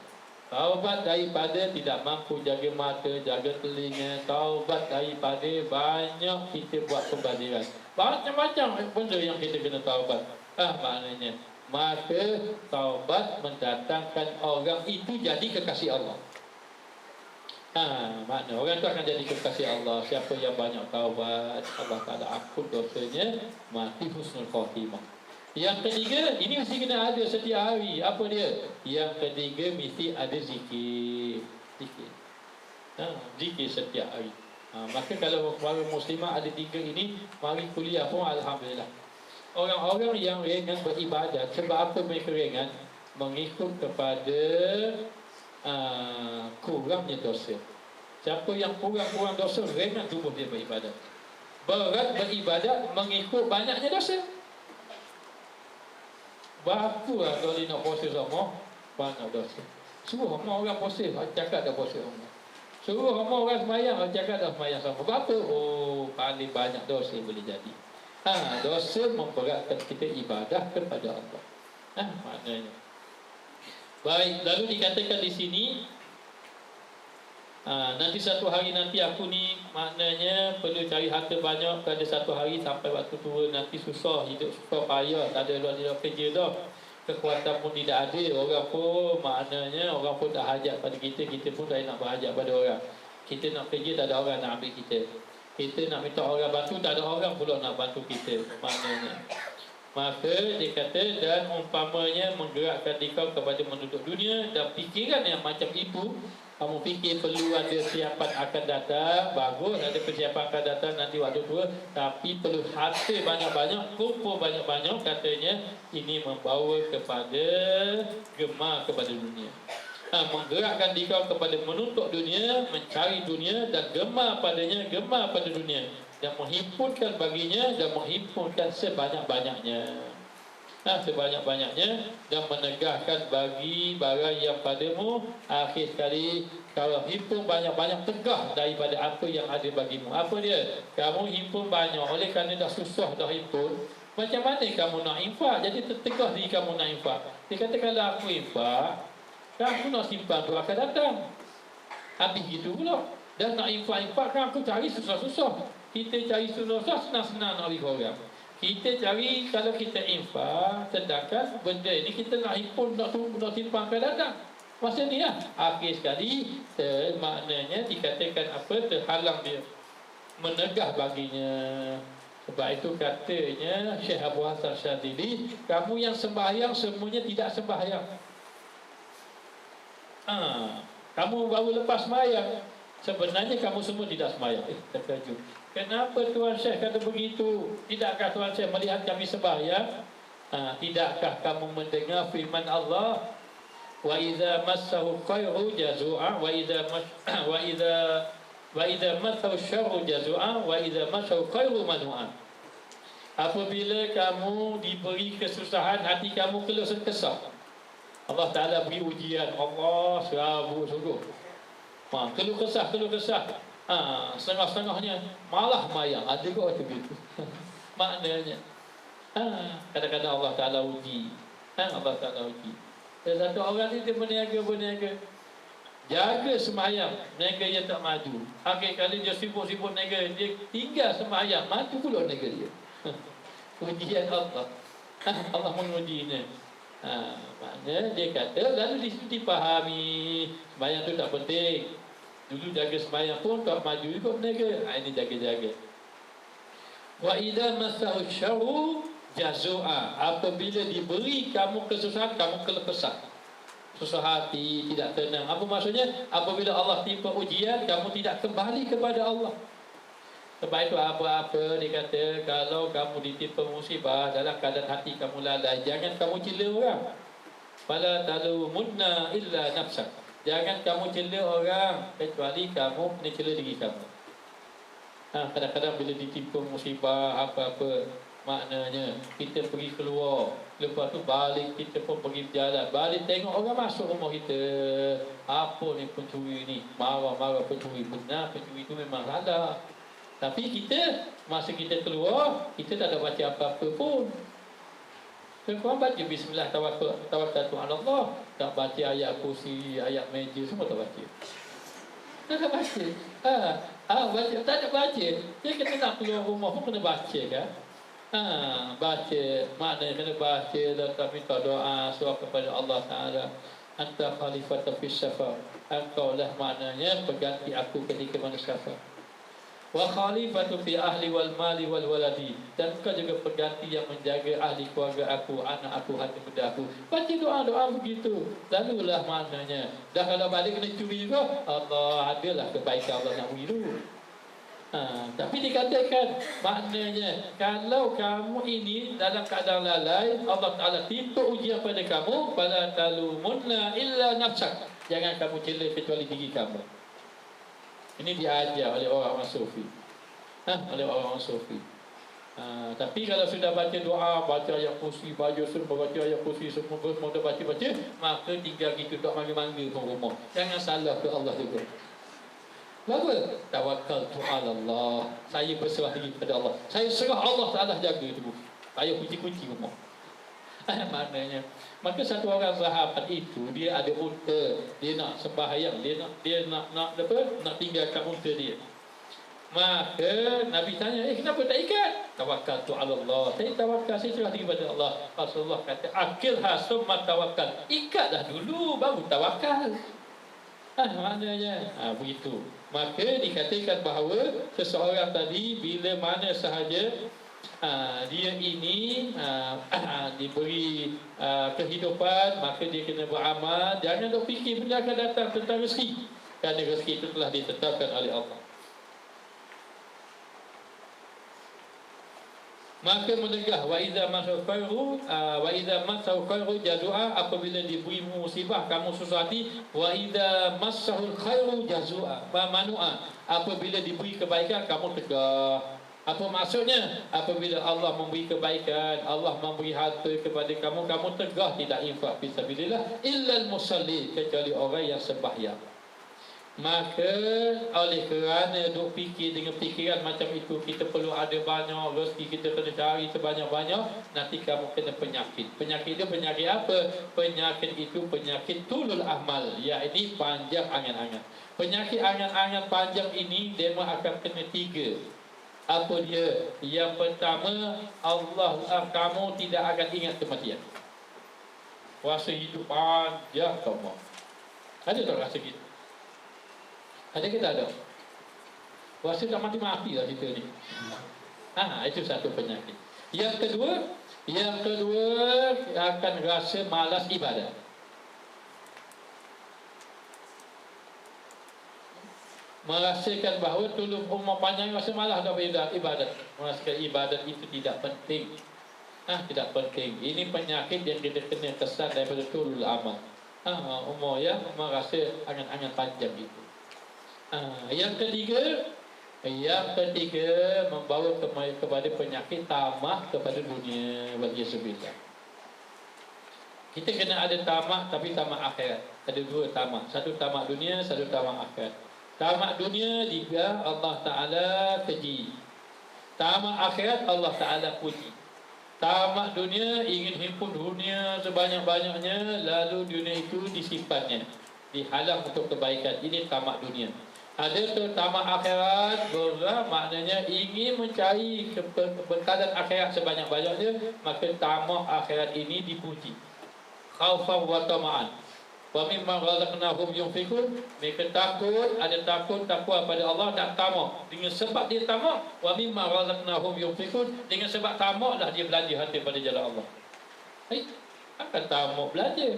Speaker 1: Taubat daripada tidak mampu jaga mata, jaga telinga. Taubat daripada banyak kita buat pembaliran. Macam-macam benda yang kita kena taubat. Maknanya, maka taubat mendatangkan orang itu jadi kekasih Allah. Makna orang tu akan jadi kekasih Allah. Siapa yang banyak taubat, Allah Ta'ala ampun dosanya, mati husnul khatimah. Yang ketiga, ini mesti kena ada setiap hari. Apa dia? Yang ketiga, mesti ada zikir. Zikir setiap hari. Maka kalau para muslimah ada tiga ini, mari kuliah pun alhamdulillah. Orang-orang yang ringan beribadat, sebab apa mereka ringan? Mengikut kepada kurangnya dosa. Siapa yang kurang dosa, ringan tubuh dia beribadat. Berat beribadat mengikut banyaknya dosa. Berapa kalau dia nak puasa sama, banyak dosa. Suruh orang puasa, cakap dah puasa sama. Suruh orang semayang, cakap dah semayang sama. Berapa? Paling banyak dosa boleh jadi. Dosa memberatkan kita ibadah kepada Allah. Maknanya. Baik, lalu dikatakan di sini, nanti satu hari nanti aku ni maknanya perlu cari harta banyak pada satu hari sampai waktu tua nanti susah, hidup susah payah, tak ada orang kerja dah, kekuatan pun tidak ada, orang pun maknanya orang pun tak hajat pada kita, kita pun tak nak berhajat pada orang. Kita nak kerja tak ada orang nak ambil kita, kita nak minta orang bantu tak ada orang pula nak bantu kita. Maknanya, maka dia kata, dan umpamanya menggerakkan dikau kepada menuntut dunia dan fikiran yang macam ibu. Kamu fikir perlu ada persiapan akan datang, bagus ada persiapan akan datang nanti waktu tua, tapi perlu harta banyak-banyak, kumpul banyak-banyak, katanya ini membawa kepada gemar kepada dunia. Menggerakkan dikau kepada menuntut dunia, mencari dunia dan gemar padanya, gemar pada dunia, dan menghimpunkan baginya dan menghimpunkan sebanyak-banyaknya. Sebanyak-banyaknya, dan menegahkan bagi barang yang padamu. Akhir sekali, kalau himpun banyak-banyak, tegah daripada apa yang ada bagimu. Apa dia? Kamu himpun banyak, oleh kerana dah susah dah himpun, macam mana kamu nak infak? Jadi tertegah diri kamu nak infak. Dia kata, kalau aku infak, kamu nak simpan tu akan datang. Habis gitu pula. Dan nak infak-infak kan aku cari susah-susah. Kita cari susah-susah, senang-senang nak bagi orang. Kita cari, kalau kita infak, sedangkan benda ni kita nak himpun, nak simpan akan datang. Masa ni lah. Akhir sekali, maknanya dikatakan apa? Terhalang dia. Menegah baginya. Sebab itu katanya Syekh Abu Hasan Syadzili, kamu yang sembahyang semuanya tidak sembahyang. Kamu baru lepas sembahyang, sebenarnya kamu semua tidak sembahyang. Terkejut. Kenapa Tuan Syekh kata begitu? Tidakkah Tuan Syekh melihat kami sembahyang? Tidakkah kamu mendengar firman Allah? Wa idza massahu khairu jazua wa idza massahu syarru jazua wa idza massahu khairu manua. Apabila kamu diberi kesusahan, hati kamu keluh kesah. Allah Ta'ala beri ujian, Allah serabut sungguh. Keluh kesah. Setengah-setengahnya malah mayang. Ada ke waktu begitu? Maknanya kadang-kadang Allah Ta'ala uji. Allah Ta'ala uji. Dan satu orang ni dia berniaga. Jaga sembahyang, niaga dia tak maju. Akhir kali dia sibuk-sibuk niaga, dia tinggal sembahyang, maju pula niaga dia. Ujian Allah. Allah mengujinya. Maknanya dia kata, lalu dipahami sembahyang tu tak penting. Dulu jaga sembahyang pun tak maju juga berniaga. Ini jaga-jaga. Wa idza massahu syarru jazua. Apabila diberi kamu kesusahan, kamu keluh kesah. Susah hati, tidak tenang. Apa maksudnya? Apabila Allah timpa ujian, kamu tidak kembali kepada Allah. Sebab itu apa-apa dia kata, kalau kamu ditimpa musibah dalam keadaan hati kamu lalai, jangan kamu cela orang. Fala talumunna illa nafsak. Jangan kamu cela orang, kecuali kamu kena cela diri kamu. Kadang-kadang bila ditimpa musibah apa-apa, maknanya kita pergi keluar, Lepas tu balik kita pun pergi berjalan. Balik tengok orang masuk rumah kita. Apa ni pencuri ni? Marah-marah pencuri. Benar pencuri itu memang salah. Tapi kita, masa kita keluar, kita tak ada baca apa-apa pun. Korang baca Bismillah tawakkaltu ala Allah. Tak baca ayat kursi, ayat meja, semua tak baca. Tak baca. Baca, tak ada baca. Dia kena nak keluar rumah pun kena baca kan. Baca, maknanya kena baca dan minta doa, surah kepada Allah Ta'ala. Anta khalifatan fis safar. Engkau lah maknanya pengganti aku ketika mana safar. Wa khalifatu fi ahli wal mali wal waladi. Dan engkau juga pengganti yang menjaga ahli keluarga aku, anak aku, harta benda aku. Baca doa-doa begitu. Lalulah maknanya. Dah kalau balik kena curi juga, Allah adalah kebaikan Allah nak beri dulu. Tapi dikatakan maknanya kalau kamu ini dalam keadaan lalai, Allah Ta'ala tipu ujian pada kamu, fala talumunna illa nafsak. Jangan kamu cela kecuali diri kamu. Ini diajar oleh orang sufi. Oleh orang sufi. Tapi kalau sudah baca doa, baca ayat kursi, baca ayat kursi, semua dah baca-baca, maka tinggal gitu dok mangga-mangga pun rumah. Jangan salah ke Allah juga. Bagus. Tawakkaltu ala Allah. Saya berserah diri kepada Allah. Saya serah Allah Ta'ala jaga tu. Saya kunci-kunci rumah. Maknanya, maka satu orang sahabat itu dia ada unta, dia nak sembahyang, dia nak tinggalkan unta dia. Maka Nabi tanya, kenapa tak ikat? Tawakkaltu ala Allah. Saya tawakal, saya serah diri kepada Allah. Rasulullah kata, akilha summa tawakkal. Ikatlah dulu baru tawakal. Maknanya begitu. Maka dikatakan bahawa seseorang tadi bila mana sahaja dia ini diberi kehidupan, maka dia kena beramal. Jangan dok fikir benda akan datang tentang rezeki, kerana rezeki itu telah ditetapkan oleh Allah. Maka menegah wa idza massahu khairu jazua, apabila diberi musibah kamu susah hati. Wa idza massahul khairu jazua manua, apabila diberi kebaikan kamu tegah. Apa maksudnya? Apabila Allah memberi kebaikan, Allah memberi harta kepada kamu, kamu tegah tidak infak fisabilillah, illal musalli, kecuali orang yang sembahyang. Maka oleh kerana duk fikir dengan fikiran macam itu, kita perlu ada banyak rezeki, kita kena cari sebanyak-banyak, nanti kamu kena penyakit. Penyakit itu penyakit apa? Penyakit itu penyakit tulul amal, iaitu panjang angan-angan. Penyakit angan-angan panjang ini dia akan kena 3. Apa dia? Yang pertama, kamu tidak akan ingat kematian. Rasa hidup panjang kamu. Ada tak rasa gitu? Ada ke tak ada? Rasa tak mati-mati lah kita ni. Itu satu penyakit. Yang kedua akan rasa malas ibadat. Merasakan bahawa tolong umur panjang, rasa malas dah ibadat. Merasakan ibadat itu tidak penting. Tidak penting. Ini penyakit yang kita kena kesan daripada tulul amal. Umur yang merasa angan-angan panjang itu. Yang ketiga membawa kepada penyakit tamak kepada dunia. Waliyahzubillah. Kita kena ada tamak, tapi tamak akhirat. Ada 2 tamak. Satu tamak dunia, satu tamak akhirat. Tamak dunia juga Allah Ta'ala keji. Tamak akhirat Allah Ta'ala puji. Tamak dunia ingin himpun dunia sebanyak-banyaknya, lalu dunia itu disimpannya, dihalang untuk kebaikan. Ini tamak dunia. Ada tu tamak akhirat, maknanya ingin mencari kebekalan akhirat sebanyak-banyaknya, maka tamak akhirat ini dipuji. Khaufan wa tama'an. Wa mimma razaqnahum yunfikun. Mereka takut, ada takwa pada Allah dan tamak. Dengan sebab dia tamak, wa mimma razaqnahum yunfikun, dengan sebab tamaklah dia belanja harta pada jalan Allah. Akan tamak belanja.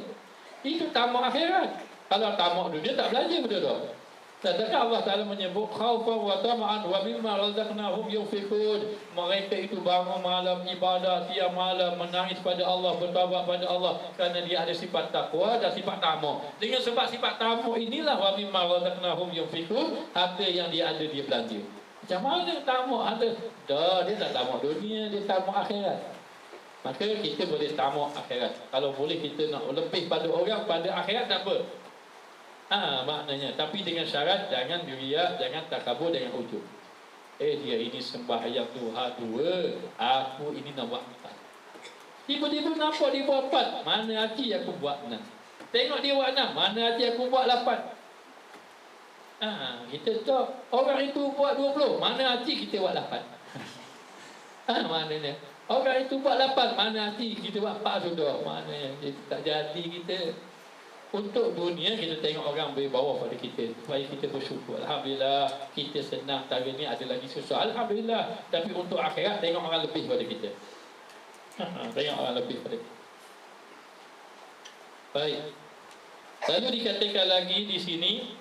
Speaker 1: Itu tamak akhirat. Kalau tamak dunia tak belanja betul tak? Sedangkan Allah Ta'ala menyebut khaufan wa tama'an wa mimma razaqnahum yunfikun. Mereka itu bangun malam ibadah, siang malam menangis pada Allah, bertaubat pada Allah, kerana dia ada sifat takwa dan sifat tamak. Dengan sebab sifat tamak inilah wa mimma razaqnahum yunfikun, harta yang dia ada dia belanja. Macam mana tamak ada? Dah, dia tak tamak dunia, dia tamak akhirat. maka kita boleh tamak akhirat. Kalau boleh kita nak lebih pada orang, pada akhirat, tak apa. Maknanya, tapi dengan syarat jangan riya, jangan takabur, jangan ujub. Dia ini sembahyang Tuhan 2, aku ini nak buat 4. Tiba-tiba nampak dia buat 4, mana hati aku buat 6. Tengok dia buat 6, mana hati aku buat 8. Kita tahu orang itu buat 20, mana hati kita buat 8. Maknanya orang itu buat 8, mana hati kita buat 4 sudah. Maknanya tak jadi kita. Untuk dunia kita tengok orang bawah pada kita, supaya kita bersyukur. Alhamdulillah kita senang hari ni, ada lagi susah, alhamdulillah. Tapi untuk akhirat tengok orang lebih pada kita. Tengok orang lebih pada kita. Baik. Lalu dikatakan lagi di sini,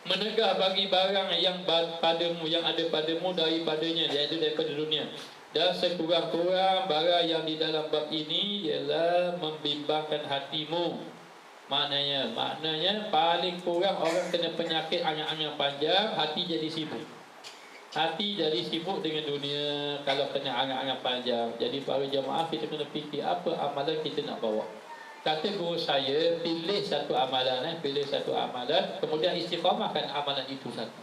Speaker 1: menegah bagi barang yang padamu, yang ada padamu daripadanya, iaitu daripada dunia. Dan sekurang-kurang barang yang di dalam bab ini ialah membimbangkan hatimu. Maknanya paling kurang orang kena penyakit angan-angan panjang, hati jadi sibuk. Hati jadi sibuk dengan dunia kalau kena angan-angan panjang. Jadi para jemaah, kita kena fikir apa amalan kita nak bawa. Kata guru saya, pilih satu amalan, kemudian istiqamahkan amalan itu satu.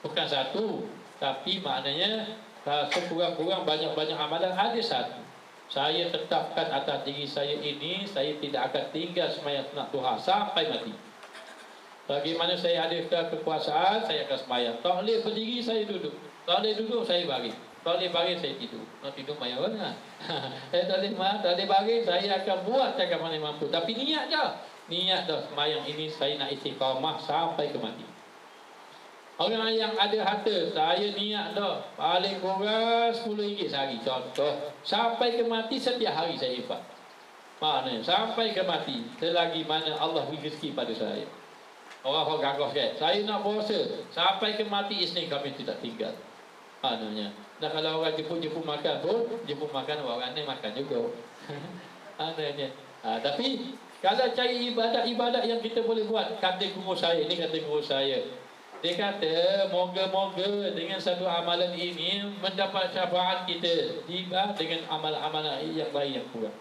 Speaker 1: Bukan satu, tapi maknanya sekurang-kurang banyak-banyak amalan ada satu. Saya tetapkan atas diri saya ini, saya tidak akan tinggal sembahyang sunat duha sampai mati. Bagaimana saya ada kekuasaan, saya akan sembahyang. Tak boleh berdiri, saya duduk. Tak boleh duduk, saya baring. Tak boleh baring, saya tidur. Nak tidur banyak orang. Saya tak boleh baring, saya akan buat cakap mana mampu. Tapi niat dah. Niat dah sembahyang ini saya nak istiqamah sampai ke mati. Orang yang ada harta, saya niat dah paling kurang RM10 sehari, contoh. Sampai ke mati setiap hari saya infak. Maknanya sampai ke mati, selagi mana Allah beri rezeki pada saya. Orang gagah kan, saya nak puasa sampai ke mati, Isnin kami tidak tinggal. Maknanya, dan kalau orang jemput makan pun, jemput makan orang ni makan juga. Maknanya, tapi kalau cari ibadat yang kita boleh buat, kata guru saya, ini kata guru saya, dia kata, moga-moga dengan satu amalan ini mendapat syafaat kita tiba dengan amal-amalan yang baik yang kurang.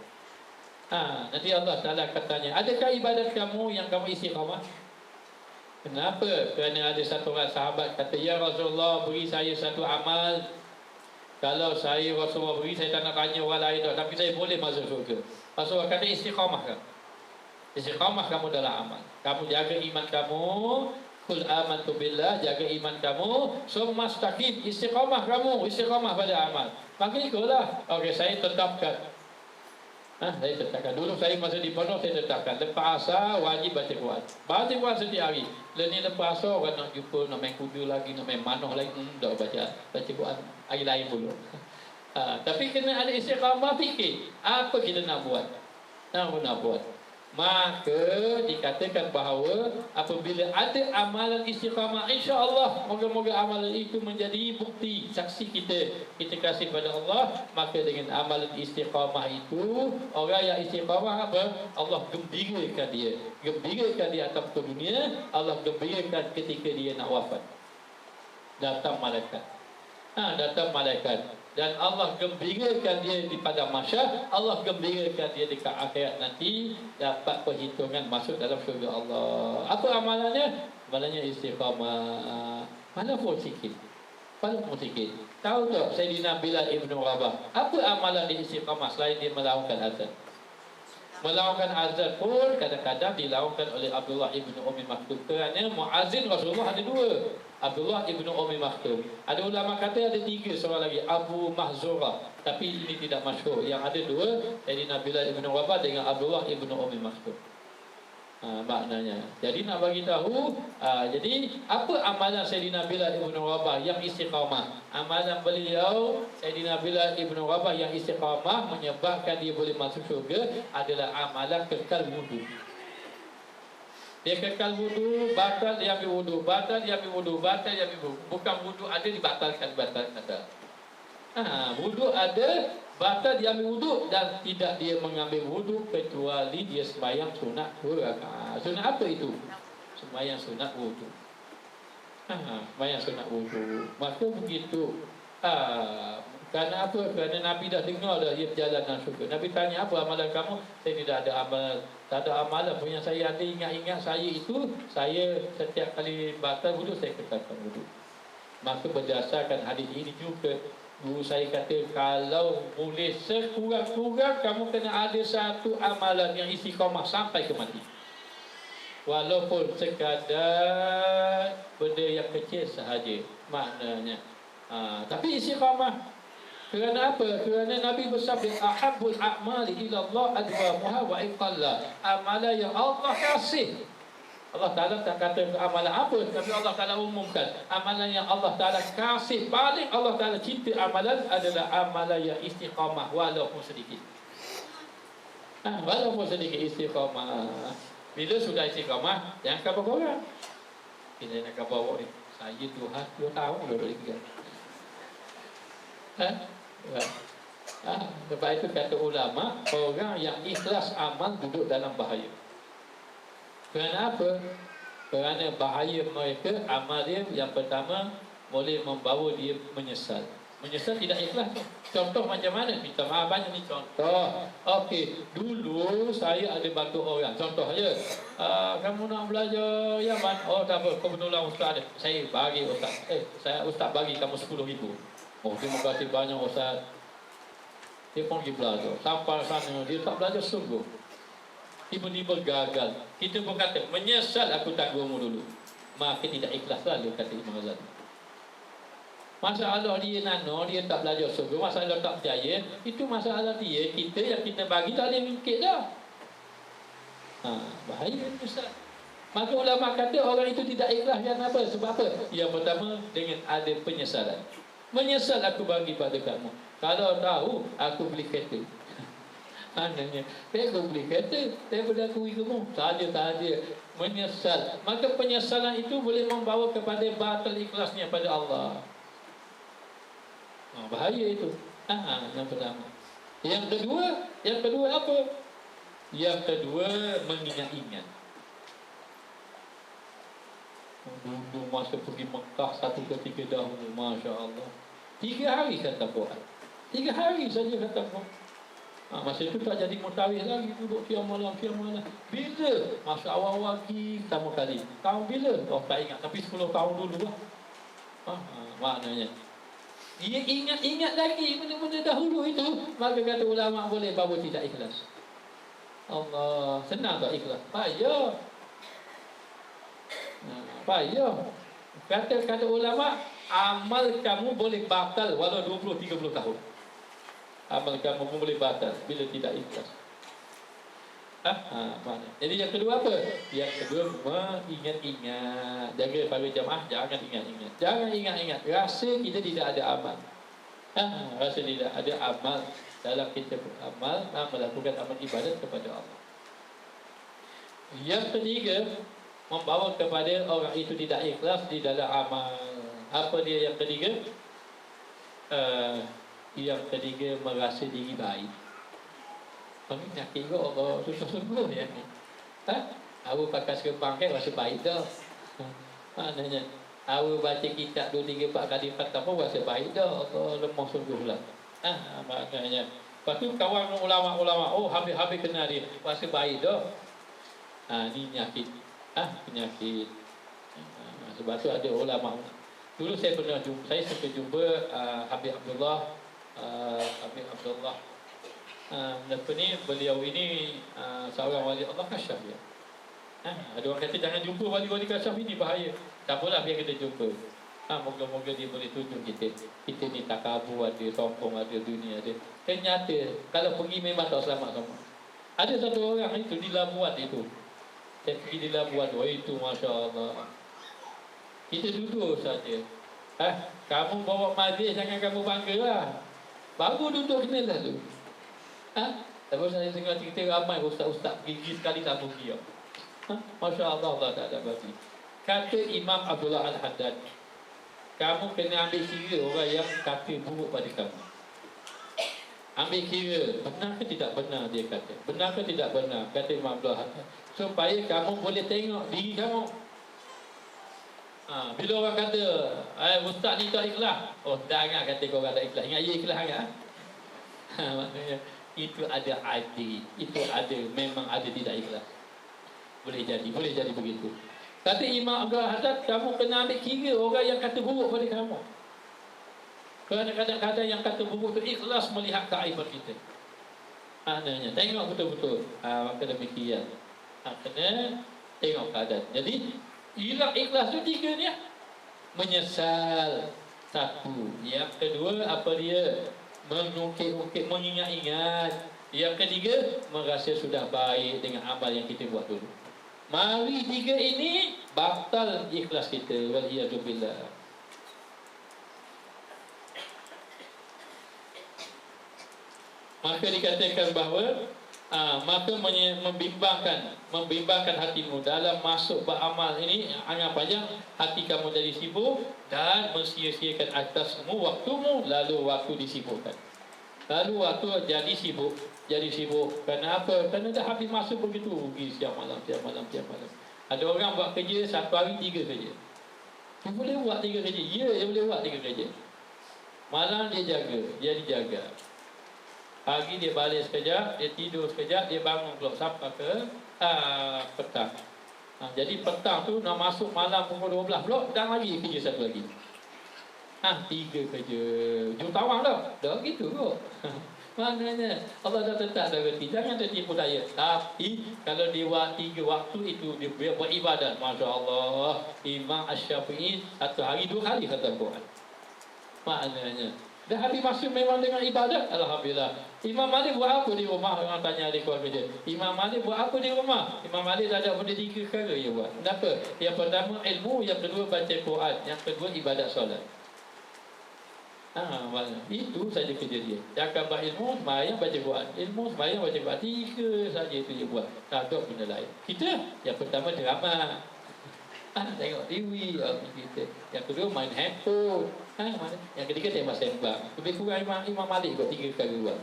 Speaker 1: Nanti Allah Ta'ala katanya, adakah ibadat kamu yang kamu istiqamah? Kenapa? Kerana ada satu orang sahabat kata, ya Rasulullah, beri saya satu amal. Kalau saya Rasulullah beri, saya tak nak tanya orang lain dah, tapi saya boleh masuk surga. Rasulullah kata, istiqamah kamu. Istiqamah kamu dalam amal. Kamu jaga iman kamu. Qul amantu billah, jaga iman kamu, summa istaqim, istiqamah kamu, istiqamah pada amal. Maka ikutlah. Okey, saya tetapkan. Saya tetapkan. Dulu saya masa di pondok, saya tetapkan lepas asar wajib baca Quran. Baca Quran setiap hari. Lepas lepas asar orang nak jumpa, nak main kuda lagi, nak main manoh lagi, tak baca Quran hari lain pula. Tapi kena ada istiqamah, fikir apa kita nak buat. Nak buat. Maka dikatakan bahawa apabila ada amalan istiqamah, insya-Allah moga-moga amalan itu menjadi bukti saksi kita kasih pada Allah. Maka dengan amalan istiqamah itu, orang yang istiqamah apa? Allah gembirakan dia atas dunia, Allah gembirakan ketika dia nak wafat. Datang malaikat. Dan Allah gembirakan dia di padang mahsyar, Allah gembirakan dia dekat akhirat nanti, dapat perhitungan masuk dalam syurga Allah. Apa amalannya? Amalannya istiqamah. Walaupun sikit. Tahu tak Sayyidina Bilal Ibn Rabah, apa amalan dia istiqamah selain dia melakukan azan? Melakukan azan pun kadang-kadang dilakukan oleh Abdullah Ibn Ummi Maktum. Kerana muazzin Rasulullah ada dua, Abdullah Ibn Ummi Maktum. Ada ulama kata ada tiga, seorang lagi Abu Mahzurah, tapi ini tidak masyhur. Yang ada dua, Sayyidina Bilal Ibn Rabah dengan Abdullah Ibn Ummi Maktum. Maknanya, jadi nak bagi tahu, jadi apa amalan Sayyidina Bilal Ibn Rabah yang istiqamah? Amalan beliau Sayyidina Bilal Ibn Rabah yang istiqamah menyebabkan dia boleh masuk syurga adalah amalan kekal wudu. Dia kekal wudu, batal dia ambil wudu, batal dia ambil wudu. Bukan wudu ada dibatalkan ada. Wudu ada, batal dia ambil wudu, dan tidak dia mengambil wudu kecuali dia sembahyang sunat 2 rakaat. Sunat apa itu? Sembahyang sunat wudu. Sembahyang sunat wudu. Maka begitu Kerana apa? Kerana Nabi dah dengar dah dia berjalan dalam syurga. Nabi tanya, apa amalan kamu? Saya tidak ada amalan. Tak ada amalan pun yang saya ada ingat-ingat saya itu, saya setiap kali batal wudu, saya ketatkan wudu. Maka berdasarkan hadis ini juga, guru saya kata, kalau boleh sekurang-kurang kamu kena ada satu amalan yang istiqamah sampai ke mati. Walaupun sekadar benda yang kecil sahaja maknanya. Tapi istiqamah. Kerana apa? Kerana Nabi bersabda, ahabbul a'mali ila Allah adwamuha wa iqalla. Amalan yang Allah kasih. Allah Ta'ala tak kata amalan apa, tapi Allah Ta'ala umumkan. Amalan yang Allah Ta'ala kasih, paling Allah Ta'ala cinta amalan adalah amalan yang istiqamah walaupun sedikit. Walaupun sedikit istiqamah. Bila sudah istiqamah, jangan khabar orang. Kita nak khabar orang ni, saya Tuhan 2 tahun dah boleh tinggal. Sebab itu kata ulama, orang yang ikhlas amal duduk dalam bahaya. Kerana apa? Kerana bahaya mereka, amal dia yang pertama boleh membawa dia menyesal. Menyesal tidak ikhlas. Contoh macam mana? Minta maaf banyak ni contoh. Okey, dulu saya ada bantu orang. Contoh saja. Kamu nak belajar Yaman? Oh tak apa, kau menolong ustaz ada. Saya bagi ustaz. Ustaz bagi kamu 10,000. Oh, terima kasih banyak ustaz. Dia pun pergi belajar. Sampai sana dia tak belajar sungguh. Tiba-tiba gagal. Kita pun kata, menyesal aku tanggungmu dulu. Maka tidak ikhlaslah, dia kata Imam Ghazali. Masalah dia nano, dia tak belajar sungguh, masalah tak percaya, itu masalah dia. Kita yang kita bagi tak boleh mungkit dah. Bahaya Ustaz. Maka ulama kata orang itu tidak ikhlas yang apa? Sebab apa? Yang pertama, dengan ada penyesalan. Menyesal aku bagi pada kamu. Kalau tahu, aku beli kereta. Anaknya, saya aku beli kereta daripada aku kamu. Saja. Menyesal. Maka penyesalan itu boleh membawa kepada batal ikhlasnya pada Allah. Bahaya itu. Yang pertama. Yang kedua apa? Yang kedua, mengingat-ingat. Dulu masa pergi Mekah 1 ke 3 dahulu, Masya Allah, 3 hari kata buat. 3 hari saja kata buat. Masa itu tak jadi mutawih lagi, duduk siang malam. Bila? Masa awal-awal pertama kali. Tahun bila? Oh tak ingat, tapi 10 tahun dulu lah. Maknanya dia ingat lagi benda-benda dahulu itu. Maka kata ulama boleh bahawa tidak ikhlas. Allah, senang tak ikhlas? Payah. Kata ulama, amal kamu boleh batal walau 20-30 tahun. Amal kamu pun boleh batal bila tidak ikhlas. Mana? Jadi yang kedua apa? Yang kedua, mengingat-ingat. Jaga para jamaah, jangan ingat-ingat. Jangan ingat-ingat. Rasa kita tidak ada amal. Rasa tidak ada amal dalam kita beramal, melakukan amal ibadat kepada Allah. Yang ketiga, membawa kepada orang itu tidak ikhlas di dalam amal. Apa dia yang ketiga? Yang ketiga, merasa diri baik. Kami nak kira Allah susah-susah ya ni. Aku pakai serban kan rasa baik dah. Maknanya aku baca kitab 2, 3, 4 kali khatam pun rasa baik dah. Allah lemah sungguh lah. Maknanya. Lepas tu kawan ulama-ulama, oh habis-habis kenal dia, rasa baik dah. Ni penyakit. Penyakit. Sebab tu ada ulama. Dulu saya pernah jumpa, saya sempat jumpa Habib Abdullah. Lepas ni beliau ini seorang wali Allah kasyaf dia. Ada orang kata jangan jumpa wali-wali kasyaf ini, bahaya. Tak apalah, biar kita jumpa. Moga-moga dia boleh tunjuk kita. Kita ni takabur ada, sombong ada, dunia ada. Ternyata kalau pergi memang tak selamat semua. Ada satu orang itu di Labuan itu. Saya pergi di Labuan, itu Masya Allah. Kita duduk saja. Kamu bawa majlis, jangan kamu bangga lah. Baru duduk kena lalu. Lepas saya dengar cerita ramai ustaz-ustaz pergi sekali tak pergi. Masya Allah, Allah tak ada bagi. Kata Imam Abdullah Al-Haddad, kamu kena ambil kira orang yang kata buruk pada kamu. Ambil kira, benar ke tidak benar dia kata. Benar ke tidak benar, kata Imam Abdullah Haddad. Supaya kamu boleh tengok diri kamu. Bila orang kata, ustaz ni tak ikhlas. Oh, jangan kata kau tak ikhlas. Ingat dia ikhlas kan? Maknanya itu ada memang ada tidak ikhlas. Boleh jadi begitu. Kata Imam Abdul Haddad, kamu kena ambil kira orang yang kata buruk pada kamu. Kerana kadang-kadang yang kata buruk itu ikhlas melihat keaiban kita. Maknanya tengok betul-betul. Maka demikian. Kena tengok keadaan. Jadi hilang ikhlas tu tiga ni. Menyesal. Satu. Yang kedua apa dia? Mengungkit-ungkit, mengingat-ingat. Yang ketiga, merasa sudah baik dengan amal yang kita buat dulu. Mari tiga ini batal ikhlas kita. Waliyadzubillah. Maka dikatakan bahawa maka membimbangkan hatimu dalam masuk beramal ini. Anggap aja hati kamu jadi sibuk dan mensia-siakan atasmu waktumu, lalu waktu disibukkan. Lalu waktu jadi sibuk. Kenapa? Kerana dah habis masa begitu. Pergi siang malam. Ada orang buat kerja satu hari 3 kerja. Dia boleh buat 3 kerja. Ya, dia boleh buat 3 kerja. Malam dia dijaga. Pagi dia balik sekejap, dia tidur sekejap, dia bangun pula sampai ke petang. Jadi petang tu nak masuk malam pukul 12 pula, dah lagi kerja satu lagi. 3 kerja. Jutawan dah gitu kok. Maknanya Allah dah tetap dah reti. Jangan tertipu daya. Tapi kalau dia buat 3 waktu itu dia buat ibadat, Masya Allah. Imam Asy-Syafi'i satu hari 2 kali khatam Quran. Maknanya dah habis masa memang dengan ibadat. Alhamdulillah. Imam Malik buat apa di rumah? Orang tanya adik keluarga dia, Imam Malik buat apa di rumah? Imam Malik dah ada benda 3 perkara dia buat. Kenapa? Yang pertama ilmu, yang kedua baca Quran, yang kedua ibadat solat. Itu saja kerja dia. Dia akan buat ilmu, sembahyang, baca Quran. Ilmu, sembahyang, baca Quran. 3 saja itu dia buat. Tak ada benda lain. Kita yang pertama drama. Tengok TV kita. Yang kedua main handphone. Yang ketiga tembak sembang. Lebih kurang Imam Malik buat 3 perkara buat.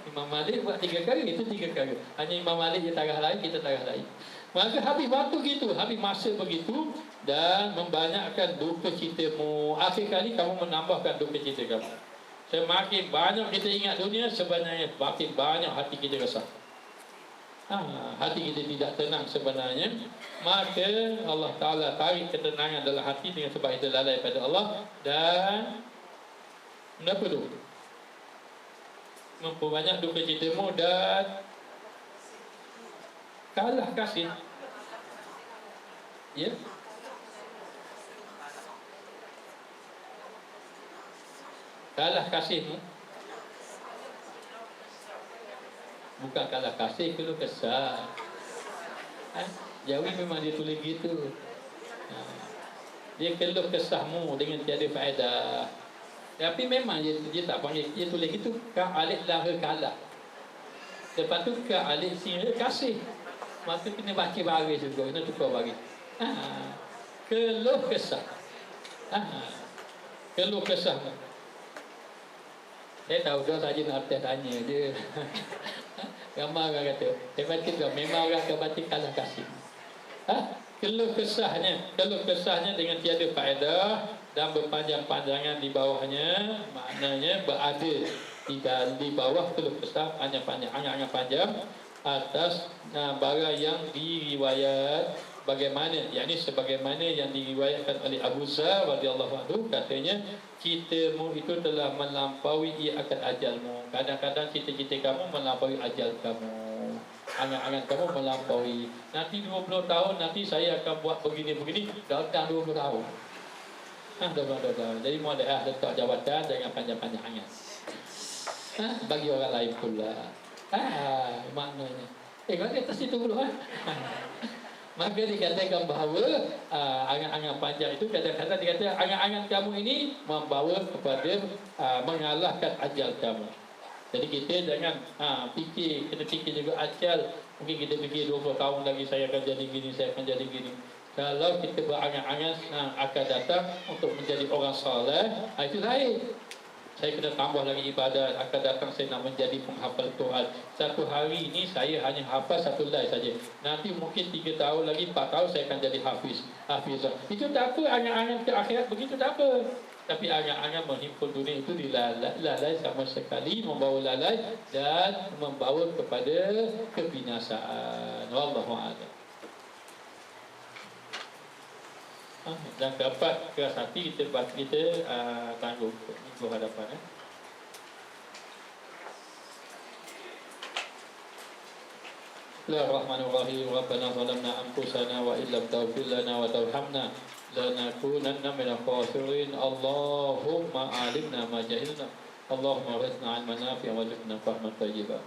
Speaker 1: Imam Malik buat 3 perkara, itu 3 perkara. Hanya Imam Malik dia tarah lain, kita tarah lain. Maka habis waktu gitu, habis masa begitu, dan membanyakkan duka citamu. Akhir kali kamu menambahkan duka cita kamu. Semakin banyak kita ingat dunia, sebenarnya makin banyak hati kita resah. Hati kita tidak tenang sebenarnya. Maka Allah Ta'ala tarik ketenangan dalam hati dengan sebab itu lalai pada Allah. Dan kenapa tu? Memperbanyak duka citamu dan kalah kasih. Ya. Kalah kasihmu. Bukan kalah kasih, keluh kesah. Jawi memang dia tulis gitu. Dia keluh kesahmu dengan tiada faedah. Tapi memang dia tak panggil, dia tulis gitu. Ka alif lahir kalah. Lepas tu ka alif sihir kasih. Maka kena baca baris juga, kena tukar baris. Keluh kesah. Keluh kesah. Saya tahu dah saja nak tanya dia. Ramai orang kata, saya baca tu memang orang akan baca kalah kasih. Keluh kesahnya dengan tiada faedah dan berpanjang-panjangan di bawahnya, maknanya berada di bawah keluh kesah panjang-panjang atas barang yang diriwayat bagaimana, yakni sebagaimana yang diriwayatkan oleh Abu Zar radhiyallahu anhu, katanya citamu itu telah melampaui ia akan ajalmu. Kadang-kadang cita-cita kamu melampaui ajal kamu, angan-angan kamu melampaui. Nanti 20 tahun nanti saya akan buat begini-begini, dah 20 tahun. Jadi mudah letak jawatan dengan panjang-panjang angan. Bagi orang lain pula. Maknanya kau atas itu dulu. Maka dikatakan bahawa angan-angan panjang itu kadang-kadang dikatakan angan-angan kamu ini membawa kepada mengalahkan ajal kamu. Jadi kita jangan kena fikir juga ajal. Mungkin kita fikir 20 tahun lagi saya akan jadi gini, saya akan jadi gini. Kalau kita berangan-angan akan datang untuk menjadi orang soleh, itu lain. saya kena tambah lagi ibadat, akan datang saya nak menjadi penghafal Quran. Satu hari ini saya hanya hafal satu lai saja. Nanti mungkin 3 tahun lagi, 4 tahun saya akan jadi hafizah. Itu tak apa, angan-angan ke akhirat begitu tak apa. Tapi angan-angan menghimpun dunia itu lalai sama sekali, membawa lalai dan membawa kepada kebinasaan. Wallahu a'lam. Dan keempat, keras hati kita tangguh minggu hadapan. Bismillahirrahmanirrahim. Rabbana zalamna anfusana wa illam taghfir lana wa tarhamna lanakunanna minal khasirin. Allahumma alimna ma jahilna. Allahumma rizqna 'ilman nafi'an warzuqna fahman thayyiban.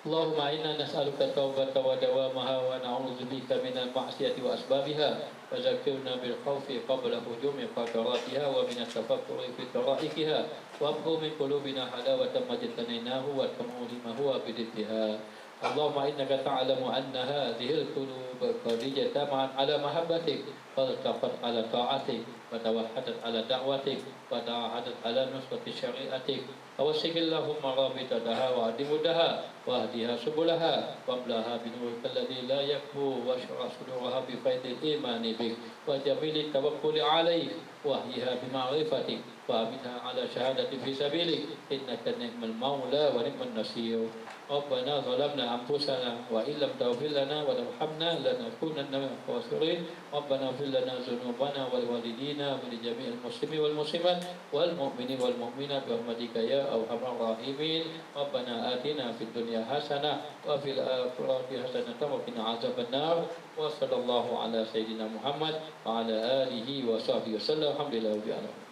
Speaker 1: Allahumma inna nas'aluka taubata wa dawamaha wa na'udzu bika minal ma'siyati wa asbabiha wa zakkirna bil khawfi qabla hujumi qadaratiha wa minat tafakkuri fi taraikiha wa abqu min qulubina halawatan majtaninahu wa tamulimahu wa bidittiha. Allahumma innaka ta'lamu anna hadhihi al-qulub qad jama'at ala mahabbatik wa taqat ala ta'atik wa tawahhadat ala da'watik wa ta'ahadat ala nusrati syari'atik. أوسك اللهم رابطتها وعدمدها واهدها سبلها واملاها بنورك الذي لا يكفو واشرح صدورها بفيض الإيمان بك وجميل التوكل عليك واهيها بمعرفتك وأمنها على شهادة في سبيلك إنك نعم المولى ونعم النصير. ربنا ظلمنا أنفسنا وإن لم تغفر لنا وترحمنا لنكونن من الخاسرين. ربنا اغفر لنا ذنوبنا ولوالدينا ولجميع المسلمين والمسلمات والمؤمنين والمؤمنات برحمتك يا أرحم الراحمين. ربنا آتنا في الدنيا حسنة وفي الآخرة حسنة وقنا عذاب النار. وصلى الله على سيدنا محمد وعلى آله وصحبه وسلم. الحمد لله رب العالمين.